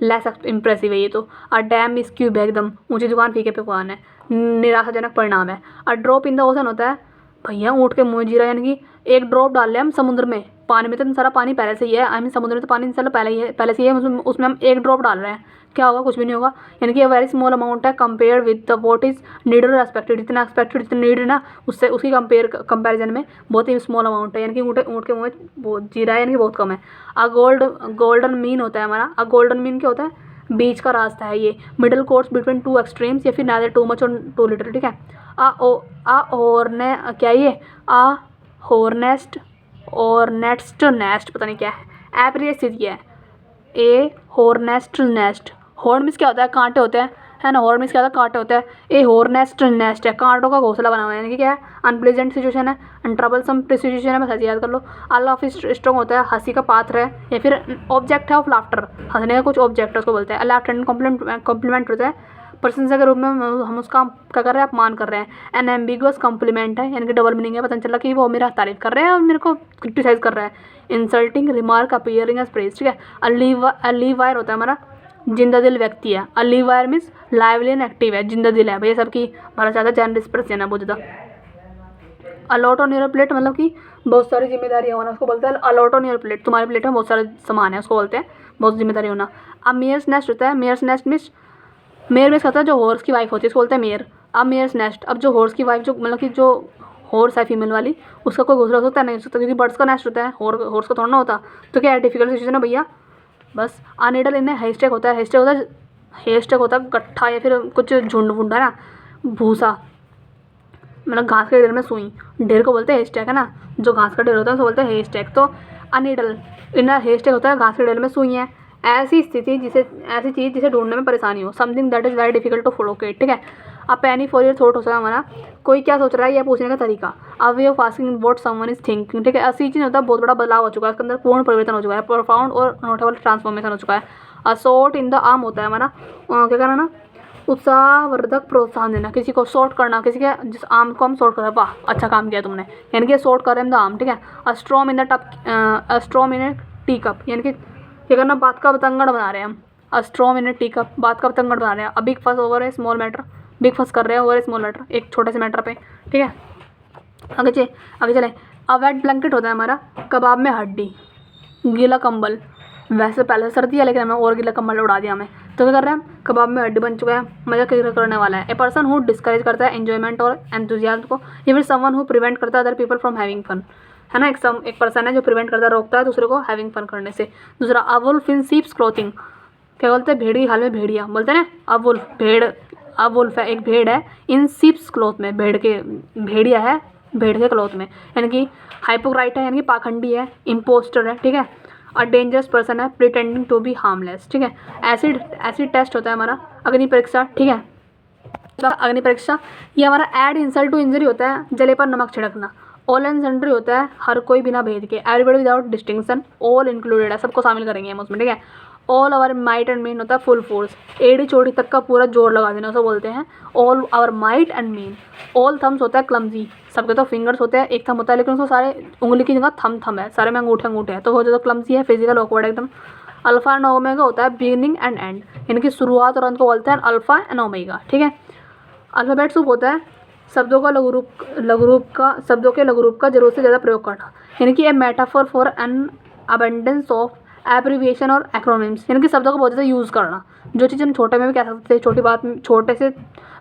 लेस इंप्रेसिव है ये तो। अ डैम स्क्यूब है, एकदम ऊंची दुकान फीके पकवान है, निराशाजनक परिणाम है। A drop in the ocean होता है भैया ऊँट के मुँह जीरा, यानी कि एक ड्रॉप डाल रहे हम समुद्र में, पानी में तो सारा पानी पहले से ही है, आई मीन समुद्र में तो पानी सारा पहले से ही है, उसमें हम एक ड्रॉप डाल रहे हैं, क्या होगा, कुछ भी नहीं होगा, यानी कि वेरी स्मॉल अमाउंट है compare with the what is needed और एक्सपेक्टेड, जितना एक्सपेक्टेड जितना नीड है ना उससे उसकी कंपेरिजन में बहुत ही स्मॉल अमाउंट है, यानी कि ऊँट के मुँह में बहुत जीरा है, यानी कि बहुत कम है। अ गोल्डन मीन होता है हमारा, अ गोल्डन मीन क्या होता है, बीच का रास्ता है ये, middle course between two extremes या फिर नादर टू मच और टू लिटिल, ठीक है। क्या ये हॉर्नेस्ट और नेस्ट पता नहीं क्या है, एप्रिय स्थिति है। ए हॉर्नेस्ट, हॉर्न मीन्स क्या होता है, कांटे होते हैं, है ना। हॉर्न मीन्स क्या होता है, कांटे होते हैं। ए हॉर्नेस्ट है, कांटों का घोंसला बना हुआ है, यानी कि क्या है, अनप्लेजेंट सिचुएशन है, अनट्रबलसम सिचुएशन है, बस ऐसे याद कर लो। अल ऑफ स्ट्रॉन्ग होता है, हंसी का पात्र है या फिर ऑब्जेक्ट है ऑफ लाफ्टर, हंसने का कुछ ऑब्जेक्ट है उसको बोलते हैं। लेफ्टिनेंट कॉम्प्लीमेंट होता है, प्रशंसा के रूप में हम उसका क्या कर रहे हैं, अपमान कर रहे हैं। एन एम्बिगुअस कॉम्प्लीमेंट है, यानी कि डबल मीनिंग है, पता नहीं चला कि वो मेरा तारीफ कर रहे हैं और मेरे को क्रिटिसाइज कर रहा है। Insulting remark appearing as praise, ठीक है। अलीवायर होता है हमारा, जिंदा दिल व्यक्ति है। अलीवायर मीन्स लाइवली एंड एक्टिव है, जिंदा दिल है भैया, सबकी भला चाहता है, जनरस पर्सन है बहुत ज़्यादा। अलॉट ऑन योर प्लेट मतलब कि बहुत सारी जिम्मेदारी होना, उसको बोलते हैं अलॉट ऑन योर प्लेट, तुम्हारी प्लेट में बहुत सारे सामान है, उसको बोलते हैं बहुत जिम्मेदारी होना। अब मेयर्स नेस्ट होता है, मेयर्स नेस्ट मीन्स मेयर में होता है जो हॉर्स की वाइफ होती है, उसको बोलते हैं मेयर। अब मेयर्स नेस्ट, अब जो हॉर्स की वाइफ जो मतलब कि जो हॉर्स है फीमेल वाली, उसका कोई घोंसला हो सकता है, नहीं हो सकता, क्योंकि बर्ड्स का नेस्ट होता है, हॉर्स का थोड़ा ना होता। तो क्या है, डिफिकल्ट सिचुएशन है भैया। बस अनिडल इन्हें हेस्टेक होता है, हेस्टेक होता है गट्ठा या फिर कुछ झुंड वुंड है ना, भूसा, मतलब घास के ढेर में सुई, ढेर को बोलते हैं हेस्टेक, है ना, जो घास का ढेर होता है उसको बोलते हैं हेस्टेक। तो अनिडल इनर हेस्टेक होता है, घास के ढेर में सुई है, ऐसी चीज़ जिसे ढूंढने में परेशानी हो, something that is very difficult to locate, ठीक है। अब पैनी फॉर योर थॉट होता है हमारा, कोई क्या सोच रहा है यह पूछने का तरीका। अब way of asking what someone is thinking, ठीक है। ऐसी चीज़ होता है, बहुत बड़ा बदलाव हो चुका है, इसके अंदर पूर्ण परिवर्तन हो चुका है, प्रोफाउंड और नोटेबल ट्रांसफॉर्मेशन हो चुका है। असॉर्ट इन द आर्म होता है हमारा, क्या करना ना, उत्साहवर्धक प्रोत्साहन देना, किसी को सॉर्ट करना, किसी के जिस आर्म को हम सॉर्ट कर रहे हैं, वाह अच्छा काम किया तुमने, यानी कि सॉर्ट कर रहे हैं द आर्म, ठीक है। अस्ट्रॉम इन ए टी कप, यानी कि क्या करना, बात का बतंगड़ बना रहे हैं हम, अस्ट्रॉम इन ए टी कप, बात का बतंगड़ बना रहे हैं। बिग फस ओवर ए स्मॉल मैटर, बिग फस कर रहे हैं ओवर ए स्मॉल मैटर, एक छोटे से मैटर पे, ठीक है। आगे चले। अ वेट ब्लैंकेट होता है हमारा, कबाब में हड्डी, गीला कंबल, वैसे पहले सर्दी है लेकिन हमें और गीला कंबल उड़ा दिया हमें, तो क्या कर रहे हैं हम, कबाब में हड्डी बन चुका है, मजा करने वाला है। ए पर्सन हु डिस्करेज करता है एंजॉयमेंट और एंथुजियाज्म को, या फिर समवन हु प्रिवेंट करता है other people from having fun, है ना, एक पर्सन है जो प्रिवेंट करता है, रोकता है दूसरे को हैविंग फन करने से। दूसरा, a wolf in sheep's clothing, क्या बोलते हैं, भेड़ की खाल में भेड़िया बोलते हैं ना, अ वुल्फ भेड़, अ वुल्फ है एक भेड़ है, इन शीप्स क्लोथ में भेड़िया है भेड़ के क्लोथ में, यानी कि हाइपोक्राइट है, यानी कि पाखंडी है, इम्पोस्टर है, ठीक है, अ डेंजरस पर्सन है, प्रिटेंडिंग टू बी हार्मलेस, ठीक है। एसिड टेस्ट होता है हमारा, अग्नि परीक्षा, ठीक है। अग्नि परीक्षा ये हमारा ऐड इंसल्ट टू इंजरी होता है, जले पर नमक छिड़कना। ऑल एंड सन्ड्री होता है, हर कोई बिना भेद के, everybody without distinction, all included है, सबको शामिल करेंगे हम उसमें, ठीक है। All our might and main होता है फुल फोर्स, एड़ी चोटी तक का पूरा जोर लगा देना, उसे बोलते हैं all our might and main. All thumbs होता है क्लमजी, सबके तो फिंगर्स होते हैं, एक थम होता है लेकिन उसको सारे उंगली की जगह थम है, सारे में अंगूठे हैं, तो वो जो क्लमजी है, फिजिकल ऑकवर्ड एकदम। अल्फा एंड ओमेगा होता है बिगिनिंग एंड एंड, यानी कि शुरुआत और अंत को बोलते हैं अल्फा एंड ओमेगा, ठीक है। अल्फ़ाबेट सूप होता है शब्दों के लघु रूप का जरूरत से ज़्यादा प्रयोग करना, यानी कि a metaphor for an abundance of abbreviation और एक्रोनिम्स, यानी कि शब्दों का बहुत ज़्यादा यूज़ करना। जो चीज़ हम छोटे में भी कह सकते हैं, छोटी बात में छोटे से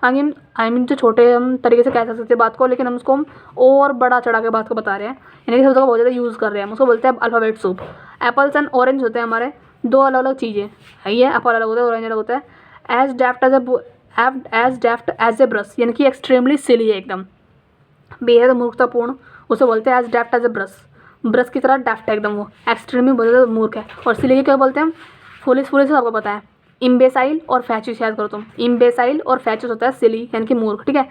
आई मीन जो छोटे हम तरीके से कह सकते हैं बात को, लेकिन हम उसको और बड़ा चढ़ा के बात को बता रहे हैं, यानी कि शब्दों का बहुत ज़्यादा यूज़ कर रहे हैं, हम उसको बोलते हैं alphabet soup. Apples and orange होते हैं हमारे दो अलग अलग चीज़ें है, ये एप्पल अलग होता है, ऑरेंज अलग होता है। एज डेफ्ट एज ए ब्रश, यानी कि एक्सट्रीमली सिली है, एकदम बेहद मूर्खतापूर्ण, उसे बोलते हैं एज डेफ्ट एज ए ब्रश की तरह डेफ्ट है एकदम, वो एक्सट्रीमली बहुत ज़्यादा मूर्ख है। और सिली क्या बोलते हैं हम, फुलिस से आपको पता है। इम्बेसाइल और फैचुस याद करो तुम, इम्बेसाइल और फैचुस होता है सिली, यानी कि मूर्ख, ठीक है,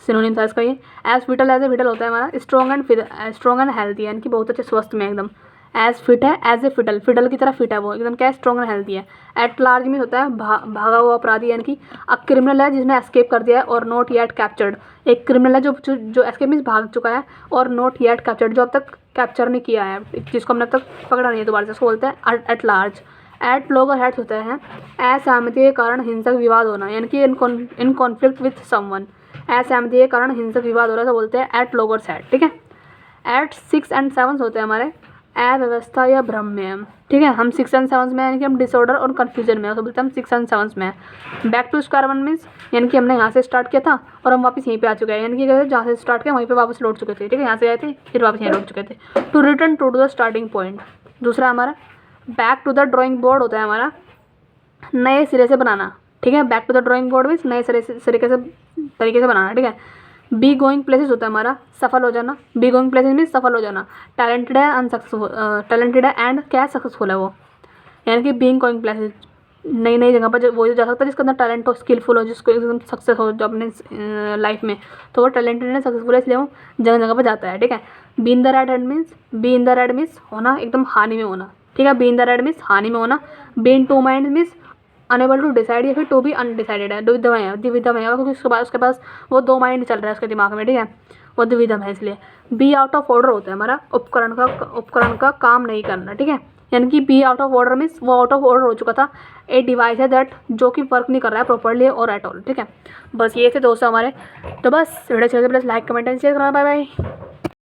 सिनोनिम था इसका ये। एज ए विटल होता है हमारा स्ट्रॉन्ग एंड हेल्थी, यानी कि बहुत अच्छे स्वस्थ में एकदम। एज फिट है एज ए फिडल की तरह फिट है वो, एकदम क्या स्ट्रॉन्ग एंड हेल्थी है। एट लार्ज में होता है भागा हुआ अपराधी, यानी कि अ क्रिमिनल है जिसने एस्केप कर दिया है और नॉट येट कैप्चर्ड, एक क्रिमिनल है जो एस्केप मीन्स भाग चुका है, और नॉट येट कैप्चर्ड जो अब तक कैप्चर नहीं किया है, जिसको हमने अब तक पकड़ा नहीं है दोबारा से, उसको बोलते हैं एट लार्ज। एट लोग और हेट्स होते हैं असहमति के कारण हिंसक विवाद होना, यानी कि इन कॉन्फ्लिक्ट विथ समवन, असहमति के कारण हिंसक विवाद हो रहा है तो बोलते हैं एट लोग और सेट, ठीक है। एट 6 एंड 7 होते हैं हमारे अव्यवस्था या भ्रम में हम, ठीक है, हम 6 एंड 7 में, यानी कि हम डिसऑर्डर और कन्फ्यूजन में, तो बोलते हैं हम 6 एंड 7 में। Back to square one means, यानी कि हमने यहाँ से स्टार्ट किया था और हम वापस यहीं पे आ चुके हैं, यानी कि जहाँ से स्टार्ट किया वहीं पे वापस लौट चुके थे, ठीक है, यहाँ से गए थे फिर वापस यहाँ लौट चुके थे। To return to the starting point. दूसरा हमारा back to the drawing board होता है हमारा नए सिरे से बनाना, ठीक है, back to the drawing board means नए तरीके से बनाना, ठीक है। बी गोइंग प्लेसेस होता है हमारा सफल हो जाना, बी गोइंग प्लेसेस मीन्स सफल हो जाना। टैलेंटेड है अनसक्सेसफुल, टैलेंटेड है एंड क्या सक्सेसफुल है वो, यानी कि बीइंग गोइंग प्लेसेस नई नई जगह पर वो जो जा सकता है जिसके अंदर टैलेंट हो, स्किलफुल हो, जिसको एकदम सक्सेस हो जो अपने लाइफ में, तो वो टैलेंटेड है सक्सेसफुल है, इसलिए वो जगह जगह पर जाता है, ठीक है। Be in the red means होना एकदम हानि में होना, ठीक है, be in the red means हानि में होना। Be in two mind means unable to decide या फिर टू बी अनडिसाइडेड है, द्विधा में क्योंकि उसके पास वो दो माइंड चल रहा है उसके दिमाग में, ठीक है, वो द्विधम है इसलिए। बी आउट ऑफ ऑर्डर होता है हमारा उपकरण का काम नहीं करना, ठीक है, यानी कि be out of order means वो आउट ऑफ ऑर्डर हो चुका था। ए डिवाइस है दैट जो कि वर्क नहीं कर रहा है प्रॉपर्ली और एट ऑल, ठीक है। बस ये थे दोस्तों हमारे, तो बस वीडियो अच्छी लगे please like comment and share करना, बाय बाय।